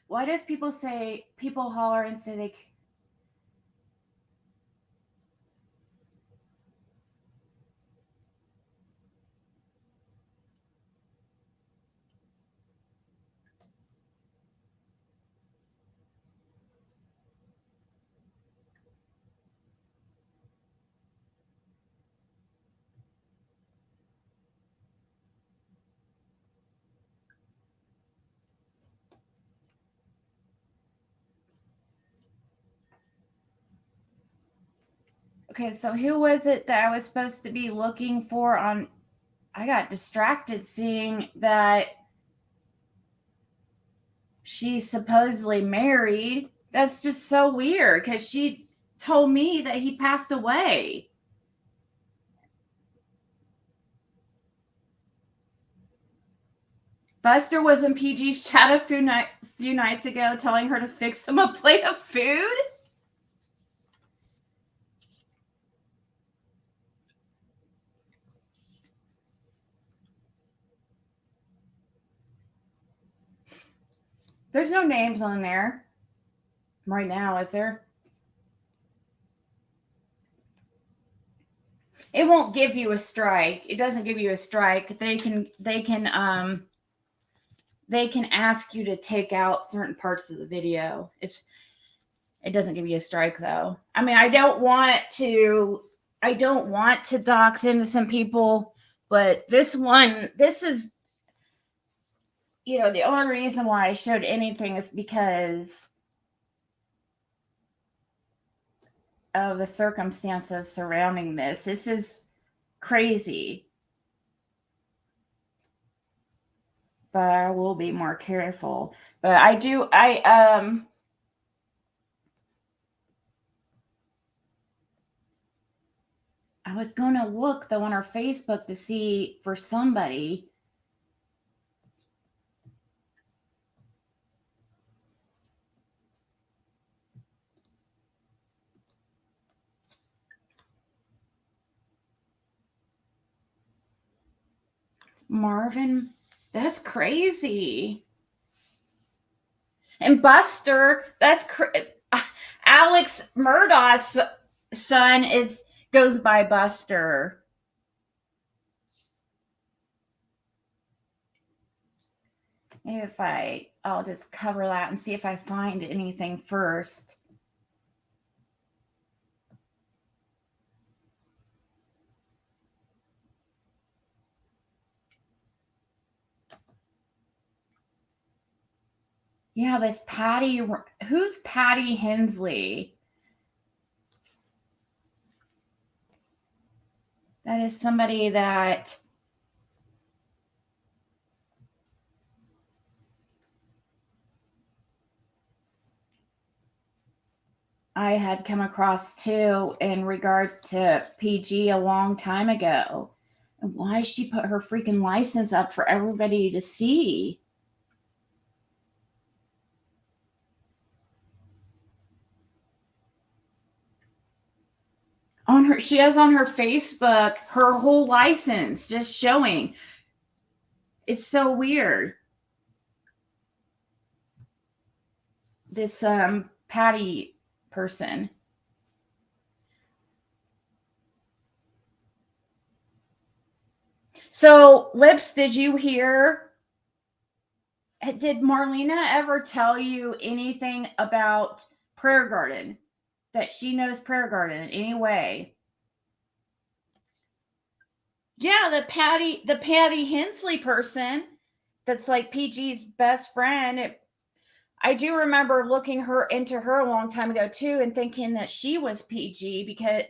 Why does people holler and say they? Okay, so who was it that I was supposed to be looking for on? I got distracted seeing that she's supposedly married. That's just so weird because she told me that he passed away. Buster was in PG's chat a few nights ago telling her to fix him a plate of food. There's no names on there right now, is there? It won't give you a strike. It doesn't give you a strike. They can ask you to take out certain parts of the video. It doesn't give you a strike though. I mean, I don't want to dox innocent people, but this is, the only reason why I showed anything is because of the circumstances surrounding this. This is crazy. But I will be more careful. But I was going to look though on her Facebook to see for somebody. Marvin, that's crazy. And Buster, Alex Murdaugh's son goes by Buster. Maybe I'll just cover that and see if I find anything first. Yeah, this Patty. Who's Patty Hensley? That is somebody that I had come across too in regards to PG a long time ago. And why she put her freaking license up for everybody to see? She has on her Facebook her whole license just showing. It's so weird. This Patty person. So, Lips, did you hear? Did Marlena ever tell you anything about Prayer Garden? That she knows Prayer Garden in any way? Yeah, the Patty Hensley person that's like PG's best friend. I do remember looking into her a long time ago too and thinking that she was PG because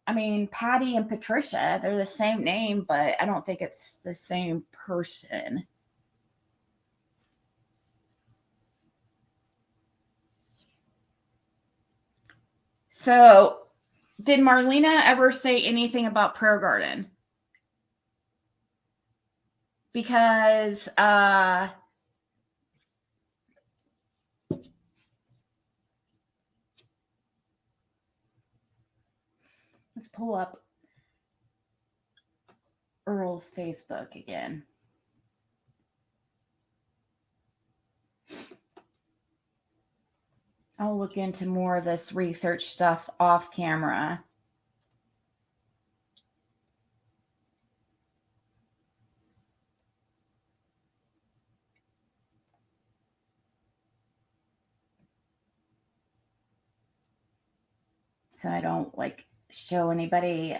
I mean, Patty and Patricia, they're the same name, but I don't think it's the same person. So, did Marlena ever say anything about Prayer Garden? Because let's pull up Earl's Facebook again. I'll look into more of this research stuff off camera. So I don't show anybody.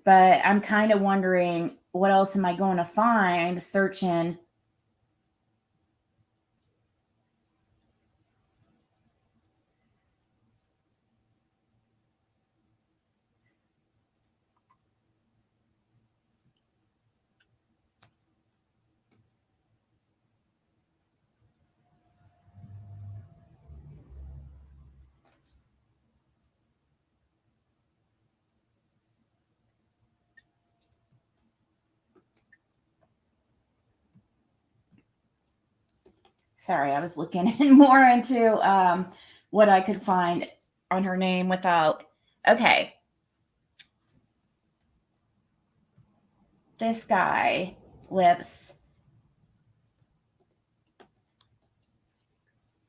But I'm kind of wondering what else am I going to find searching. Sorry, I was looking more into what I could find on her name without. Okay. This guy, Lips,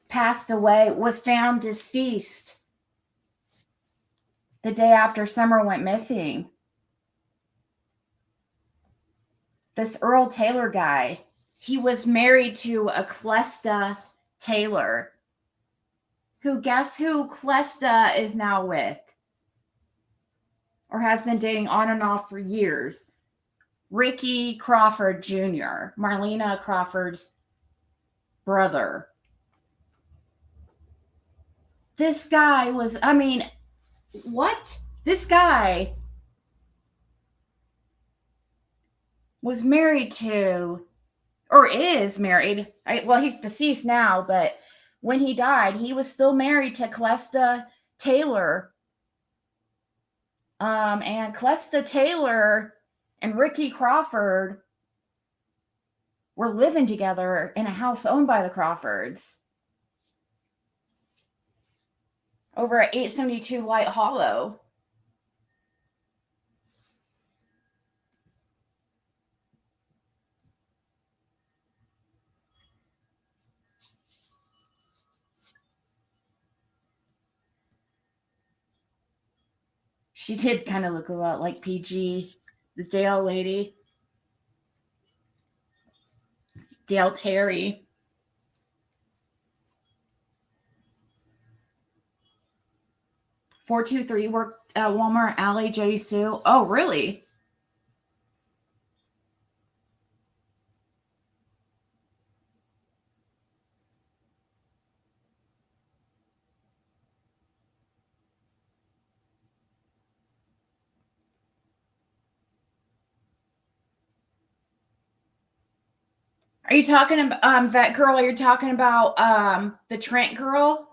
passed away, was found deceased the day after Summer went missing. This Earl Taylor guy, he was married to a Clesta Taylor. Guess who Clesta is now with? Or has been dating on and off for years? Ricky Crawford Jr., Marlena Crawford's brother. This guy was, what? This guy was married to, or is married. Well, he's deceased now, but when he died, he was still married to Clesta Taylor. And Clesta Taylor and Ricky Crawford were living together in a house owned by the Crawfords over at 872 Light Hollow. She did kind of look a lot like PG, the Dale lady. Dale Terry. 423 worked at Walmart Alley, Jody Sue. Oh, really? Are you talking about that girl? Are you talking about the Trent girl?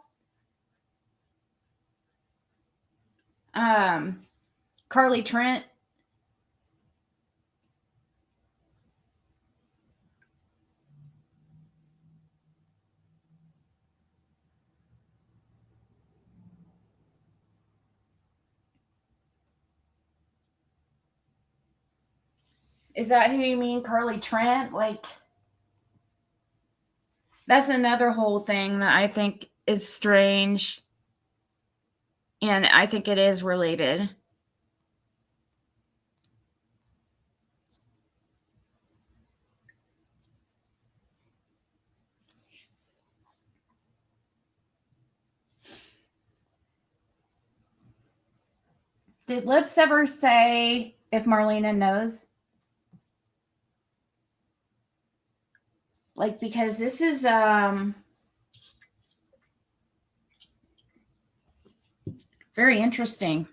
Carly Trent? Is that who you mean, Carly Trent? Like, that's another whole thing that I think is strange. And I think it is related. Did Lips ever say if Marlena knows? Like, because this is very interesting.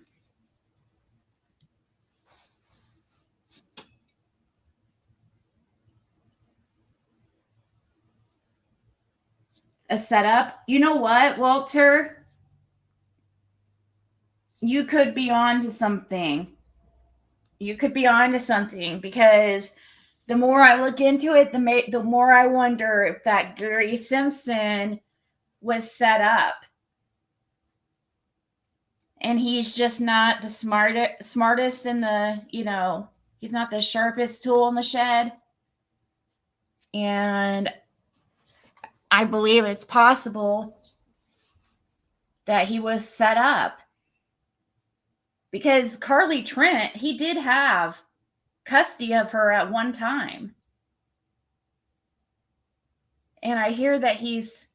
A setup. You know what, Walter? You could be on to something. You could be on to something, because the more I look into it, the more I wonder if that Gary Simpson was set up. And he's just not the smartest in the, he's not the sharpest tool in the shed. And I believe it's possible that he was set up, because Carly Trent, he did have custody of her at one time. And I hear that he's,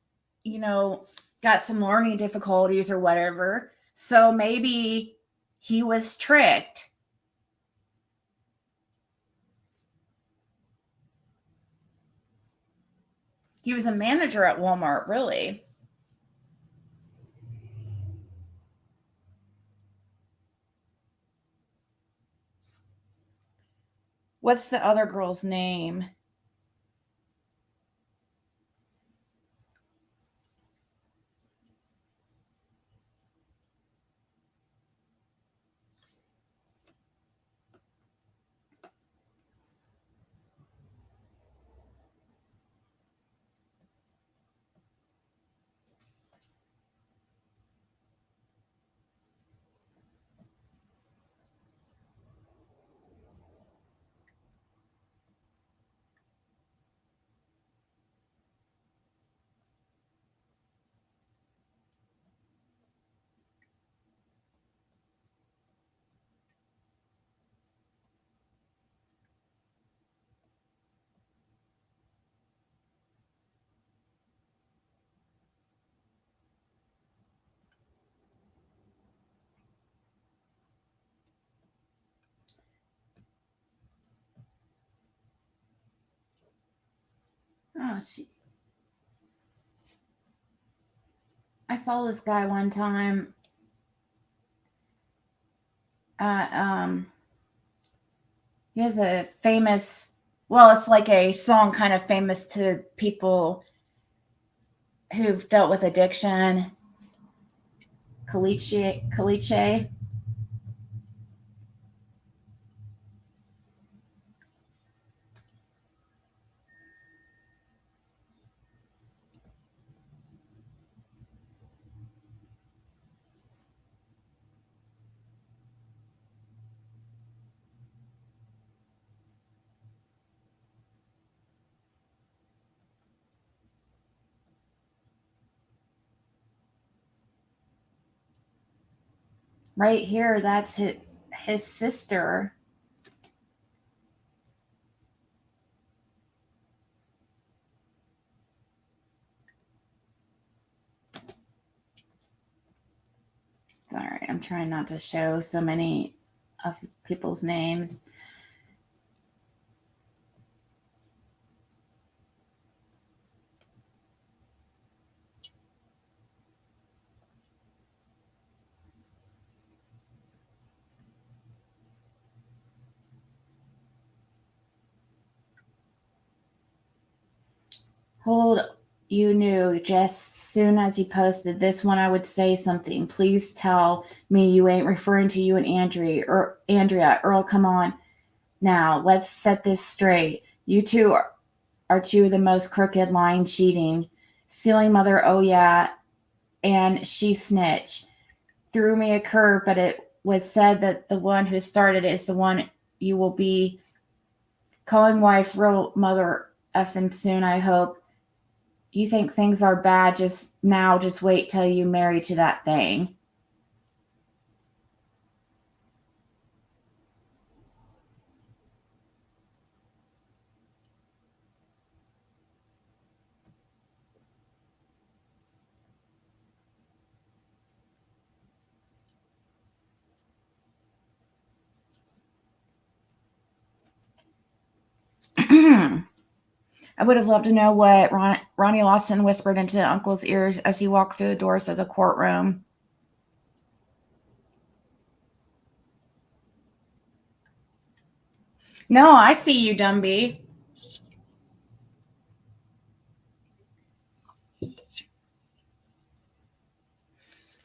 got some learning difficulties or whatever. So maybe he was tricked. He was a manager at Walmart, really. What's the other girl's name? Oh, I saw this guy one time at, he has a famous, well, it's like a song kind of famous to people who've dealt with addiction. Caliche. Right here, that's his sister. All right, I'm trying not to show so many of people's names. Hold, you knew just soon as you posted this one I would say something. Please tell me you ain't referring to you and Andrea. Earl, come on. Now, let's set this straight. You two are two of the most crooked, lying, cheating, stealing mother, oh yeah, and she snitch. Threw me a curve, but it was said that the one who started it is the one you will be calling wife, real mother effing soon, I hope. You think things are bad just now, just wait till you marry to that thing. I would have loved to know what Ronnie Lawson whispered into Uncle's ears as he walked through the doors of the courtroom. No, I see you, Dumby.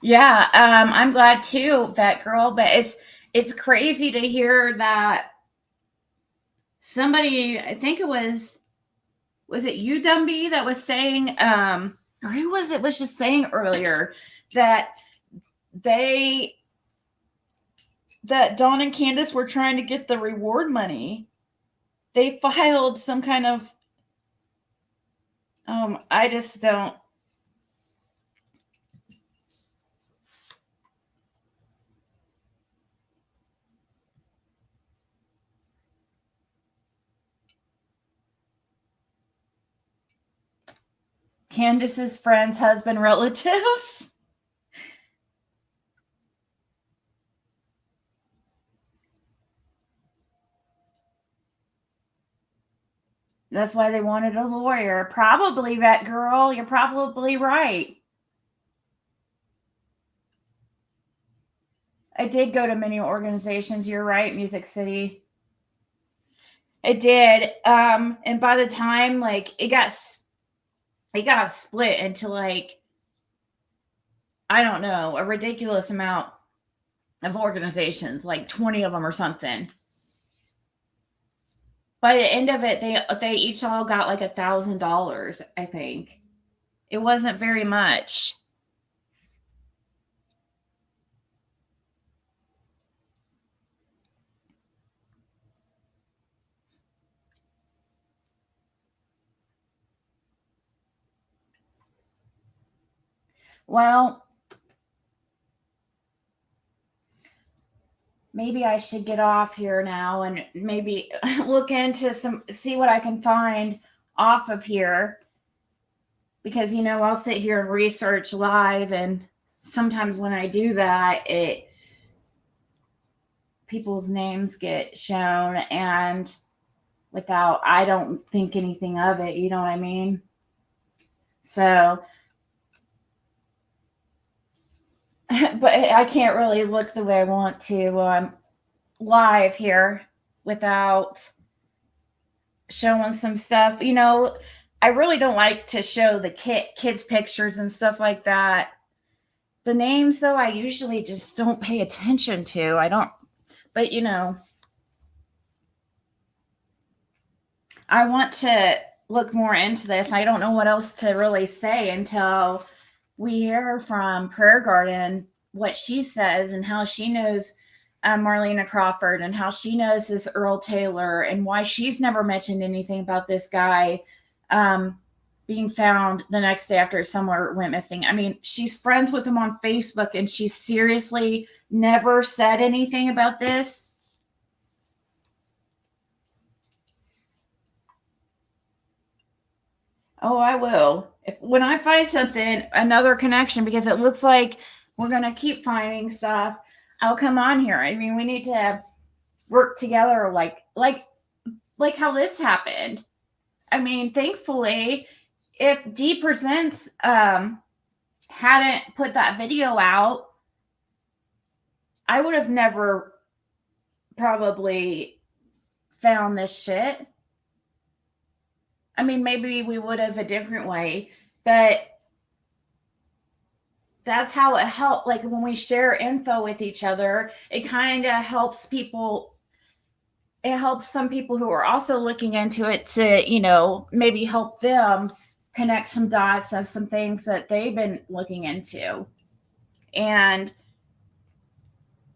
Yeah, I'm glad too, Vet Girl, but it's crazy to hear that somebody, I think it was it you, Dumby, that was saying, or who was it was just saying earlier that Dawn and Candace were trying to get the reward money. They filed some kind of, I just don't. Candace's friends, husband, relatives. That's why they wanted a lawyer. Probably, that girl. You're probably right. I did go to many organizations. You're right, Music City. It did. And by the time like it got split into like, I don't know, a ridiculous amount of organizations, like 20 of them or something. By the end of it, they each all got like $1,000, I think. It wasn't very much. Well, maybe I should get off here now and maybe look into see what I can find off of here. Because, I'll sit here and research live, and sometimes when I do that, people's names get shown, and I don't think anything of it, you know what I mean? So, but I can't really look the way I want to while I'm live here without showing some stuff. I really don't like to show the kids' pictures and stuff like that. The names, though, I usually just don't pay attention to. I don't, but I want to look more into this. I don't know what else to really say until we hear from Prayer Garden what she says and how she knows Marlena Crawford and how she knows this Earl Taylor and why she's never mentioned anything about this guy. being found the next day after Summer went missing. I mean, she's friends with him on Facebook, and she seriously never said anything about this. Oh, I will. When I find something, another connection, because it looks like we're going to keep finding stuff, I'll come on here. I mean, we need to work together like how this happened. I mean, thankfully, if D Presents hadn't put that video out, I would have never probably found this shit. I mean, maybe we would have a different way, but that's how it helped. Like when we share info with each other, it kind of helps people. It helps some people who are also looking into it to, you know, maybe help them connect some dots of some things that they've been looking into. And,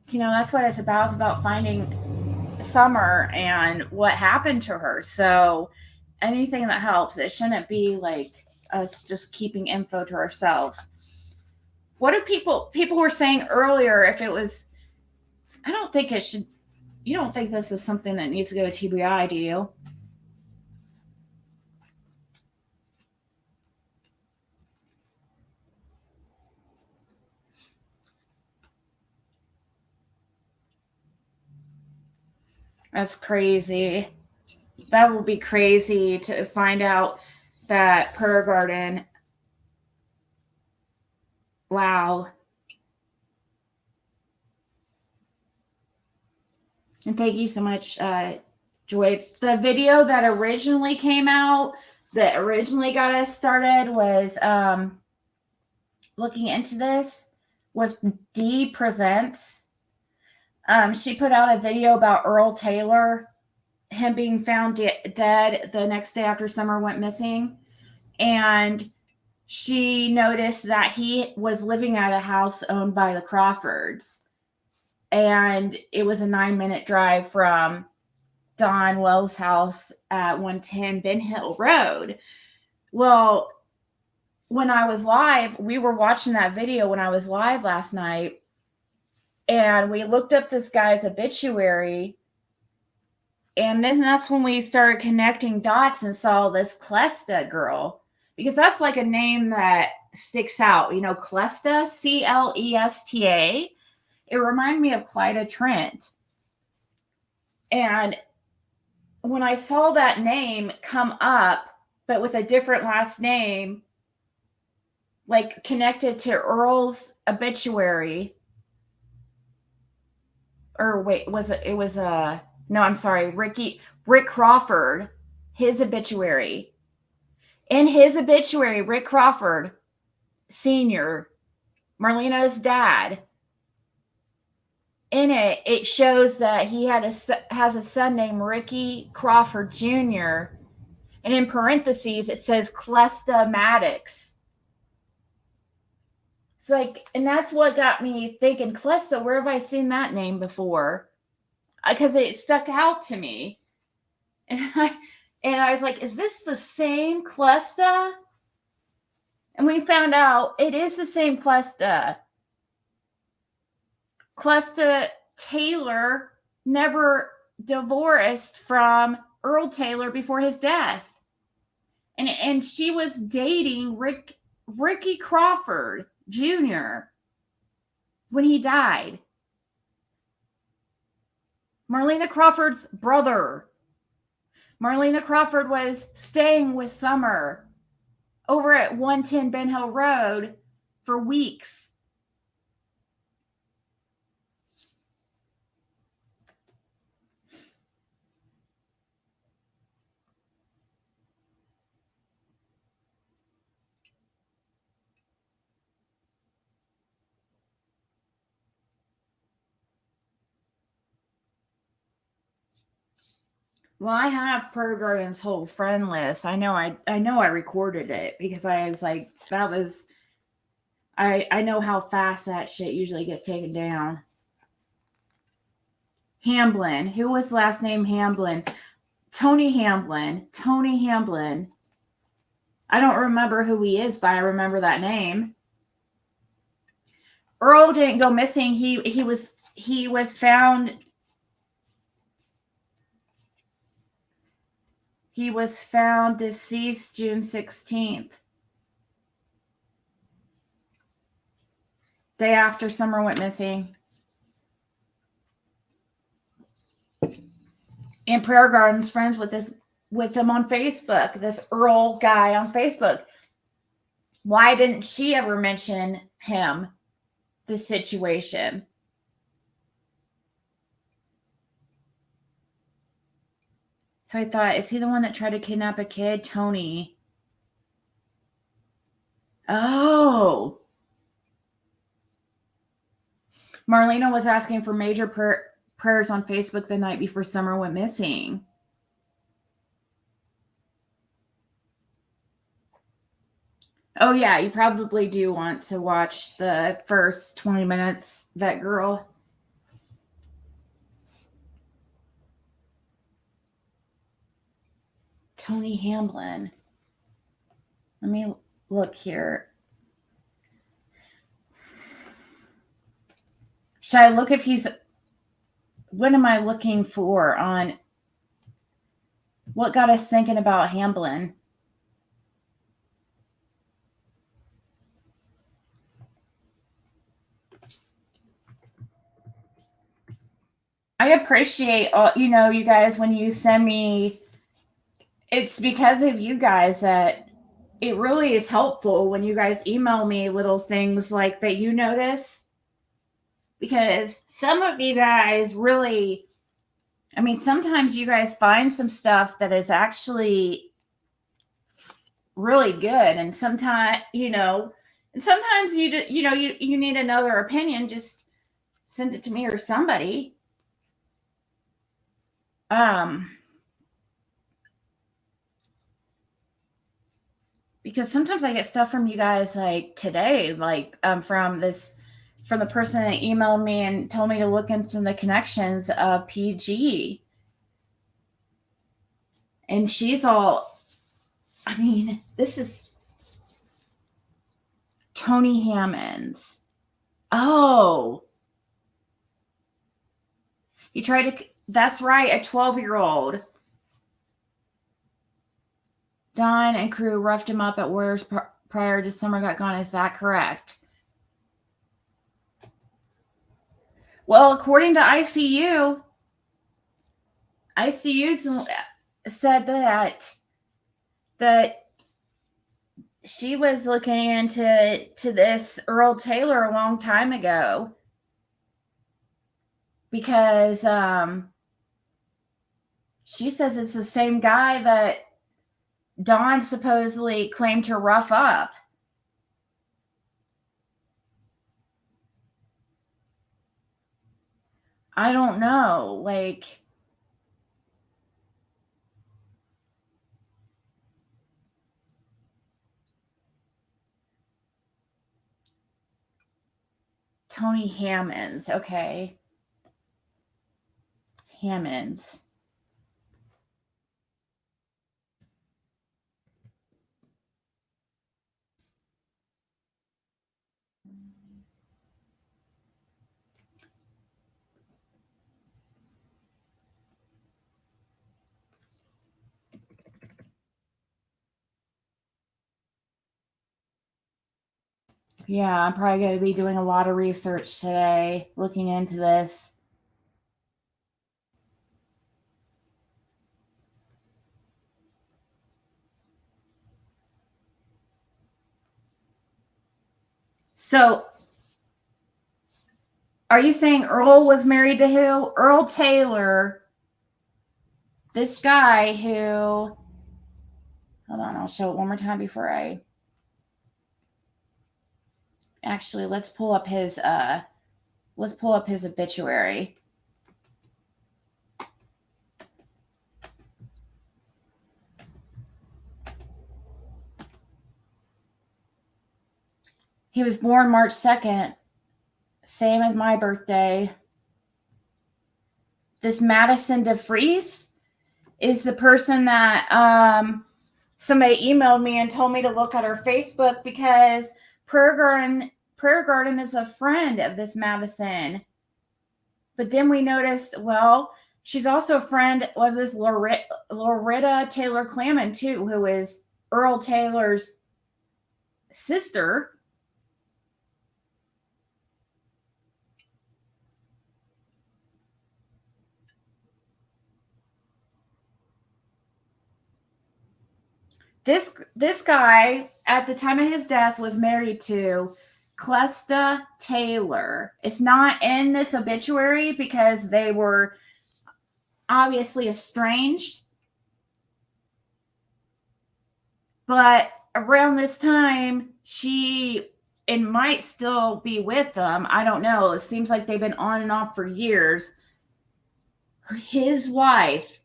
you know, that's what it's about. It's about finding Summer and what happened to her. So anything that helps. It shouldn't be like us just keeping info to ourselves. What do people were saying earlier? If it was, I don't think it should. You don't think this is something that needs to go to TBI, do you? That's crazy. That will be crazy to find out that Prayer Garden. Wow. And thank you so much, Joy. The video that originally came out, that originally got us started, was looking into this, was D Presents. She put out a video about Earl Taylor, him being found dead the next day after Summer went missing. And she noticed that he was living at a house owned by the Crawfords. And it was a 9-minute drive from Don Wells' house at 110 Ben Hill Road. Well, when I was live, we were watching that video when I was live last night. And we looked up this guy's obituary. And then that's when we started connecting dots and saw this Clesta girl. Because that's like a name that sticks out. You know, Clesta, Clesta. It reminded me of Clyda Trent. And when I saw that name come up, but with a different last name, like connected to Earl's obituary, or wait, no, I'm sorry, Rick Crawford, his obituary. In his obituary, Rick Crawford Sr., Marlena's dad, in it, it shows that he has a son named Ricky Crawford Jr., and in parentheses, it says Clesta Maddox. It's like, and that's what got me thinking, Clesta, where have I seen that name before? Because it stuck out to me. And I was like, is this the same Clesta? And we found out it is the same Clesta. Clesta Taylor never divorced from Earl Taylor before his death. And she was dating Ricky Crawford Jr. when he died. Marlena Crawford's brother. Marlena Crawford was staying with Summer over at 110 Ben Hill Road for weeks. Well, I have Prayer Garden's whole friend list. I know I recorded it because I was like, I know how fast that shit usually gets taken down. Hamblin. Who was last name Hamblin? Tony Hamblin. I don't remember who he is, but I remember that name. Earl didn't go missing. He was found. He was found deceased June 16th. Day after Summer went missing. And Prayer Garden's friends with him on Facebook, this Earl guy on Facebook. Why didn't she ever mention him, the situation? So I thought, is he the one that tried to kidnap a kid? Tony. Oh. Marlena was asking for major prayers on Facebook the night before Summer went missing. Oh, yeah, you probably do want to watch the first 20 minutes, that girl. Tony Hamlin. Let me look here. Should I look if he's... What am I looking for on... What got us thinking about Hamlin? I appreciate all, you guys, when you send me, it's because of you guys that it really is helpful when you guys email me little things like that you notice. Because some of you guys really, sometimes you guys find some stuff that is actually really good. And sometimes, sometimes you need another opinion, just send it to me or somebody. Because sometimes I get stuff from you guys like today, like from the person that emailed me and told me to look into the connections of PG. And she's all, this is Tony Hammonds. Oh. He tried to, that's right, a 12-year-old. Don and crew roughed him up at Warriors prior to Summer got gone. Is that correct? Well, according to ICU said that she was looking into this Earl Taylor a long time ago because she says it's the same guy that Dawn supposedly claimed to rough up. I don't know, like... Tony Hammonds, okay. Hammonds. Yeah, I'm probably going to be doing a lot of research today, looking into this. So, are you saying Earl was married to who? Earl Taylor. This guy who... Hold on, I'll show it one more time before I... Actually, let's pull up his obituary. He was born March 2nd, same as my birthday. This Madison DeFries is the person that somebody emailed me and told me to look at her Facebook because Prayer Garden is a friend of this Madison. But then we noticed, well, she's also a friend of this Loretta Taylor Clamon too, who is Earl Taylor's sister. This guy at the time of his death was married to Clesta Taylor. It's not in this obituary because they were obviously estranged. But around this time, she and might still be with them. I don't know. It seems like they've been on and off for years. His wife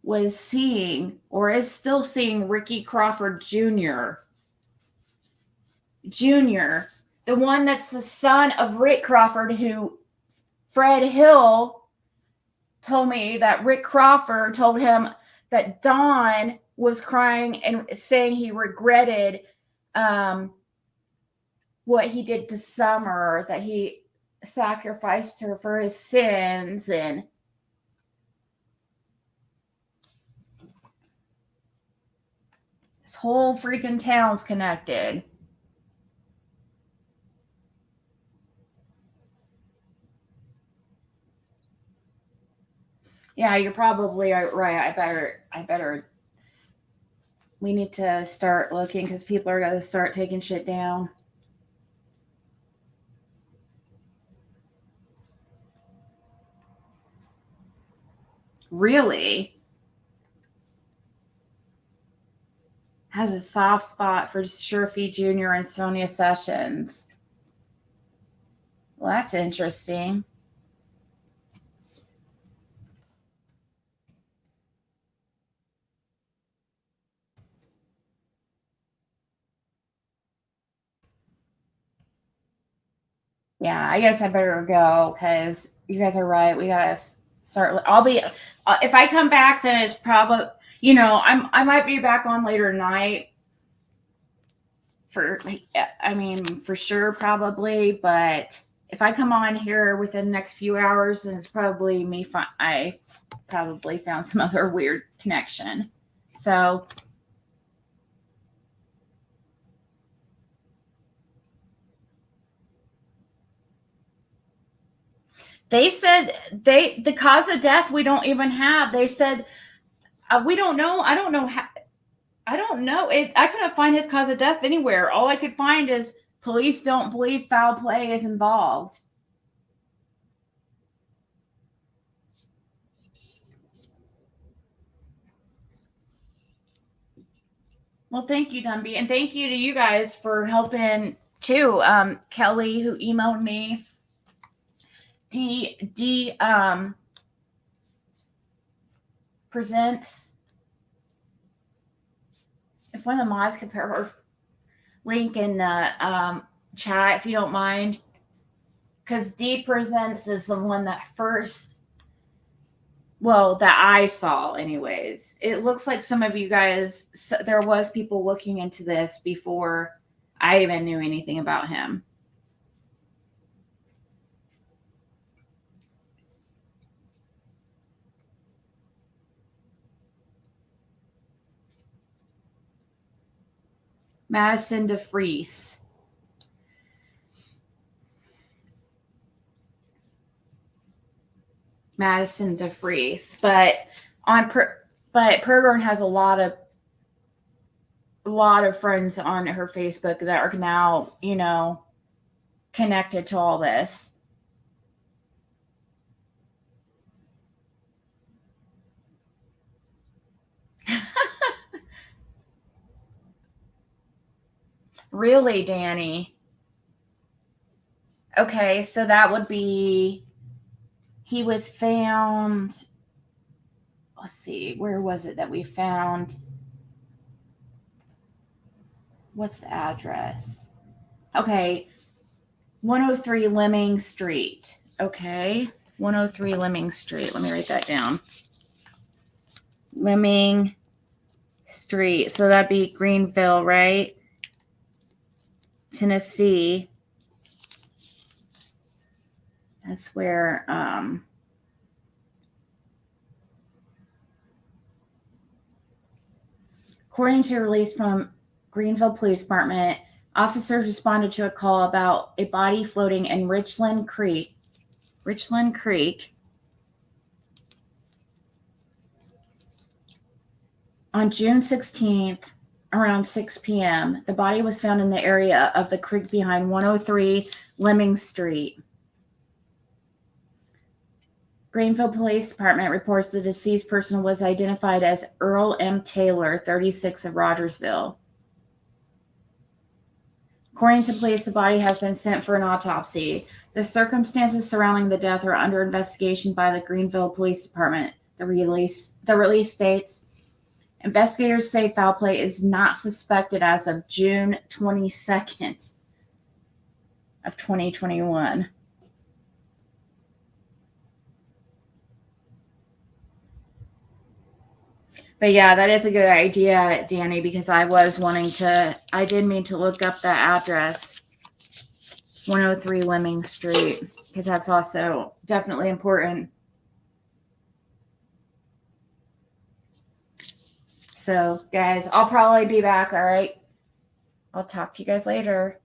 was seeing or is still seeing Ricky Crawford Jr. The one that's the son of Rick Crawford, who Fred Hill told me that Rick Crawford told him that Dawn was crying and saying he regretted what he did to Summer, that he sacrificed her for his sins, and this whole freaking town's connected. Yeah, you're probably right. I better. We need to start looking because people are going to start taking shit down. Really? Has a soft spot for Sherfy Jr. and Sonia Sessions. Well, that's interesting. Yeah, I guess I better go because you guys are right. We gotta start. I'll be if I come back, then it's probably I might be back on later tonight. For sure, probably. But if I come on here within the next few hours, then it's probably me. I probably found some other weird connection. So. They said the cause of death we don't even have. They said we don't know. I don't know how. I don't know. I couldn't find his cause of death anywhere. All I could find is police don't believe foul play is involved. Well, thank you, Dunby, and thank you to you guys for helping too. Kelly, who emailed me. D presents. If one of the mods could put her link in the chat, if you don't mind, because D presents is the one that first. Well, that I saw anyways. It looks like some of you guys, there was people looking into this before I even knew anything about him. Madison DeFries. Madison DeFries. But Pergern has a lot of friends on her Facebook that are now, connected to all this. Really, Danny? Okay, so that would be, he was found, let's see, where was it that we found? What's the address? Okay, 103 Lemming Street. Okay, 103 Lemming Street. Let me write that down. Lemming Street. So that'd be Greenville, right? Tennessee. That's where according to a release from Greenville Police Department, officers responded to a call about a body floating in Richland Creek on June 16th around 6 p.m. The body was found in the area of the creek behind 103 Lemming Street. Greenville Police Department reports the deceased person was identified as Earl M. Taylor, 36 of Rogersville. According to police, the body has been sent for an autopsy. The circumstances surrounding the death are under investigation by the Greenville Police Department. The release states, investigators say foul play is not suspected as of June 22nd of 2021. But yeah, that is a good idea, Danny, because I did mean to look up that address, 103 Lemming Street, because that's also definitely important. So, guys, I'll probably be back, all right? I'll talk to you guys later.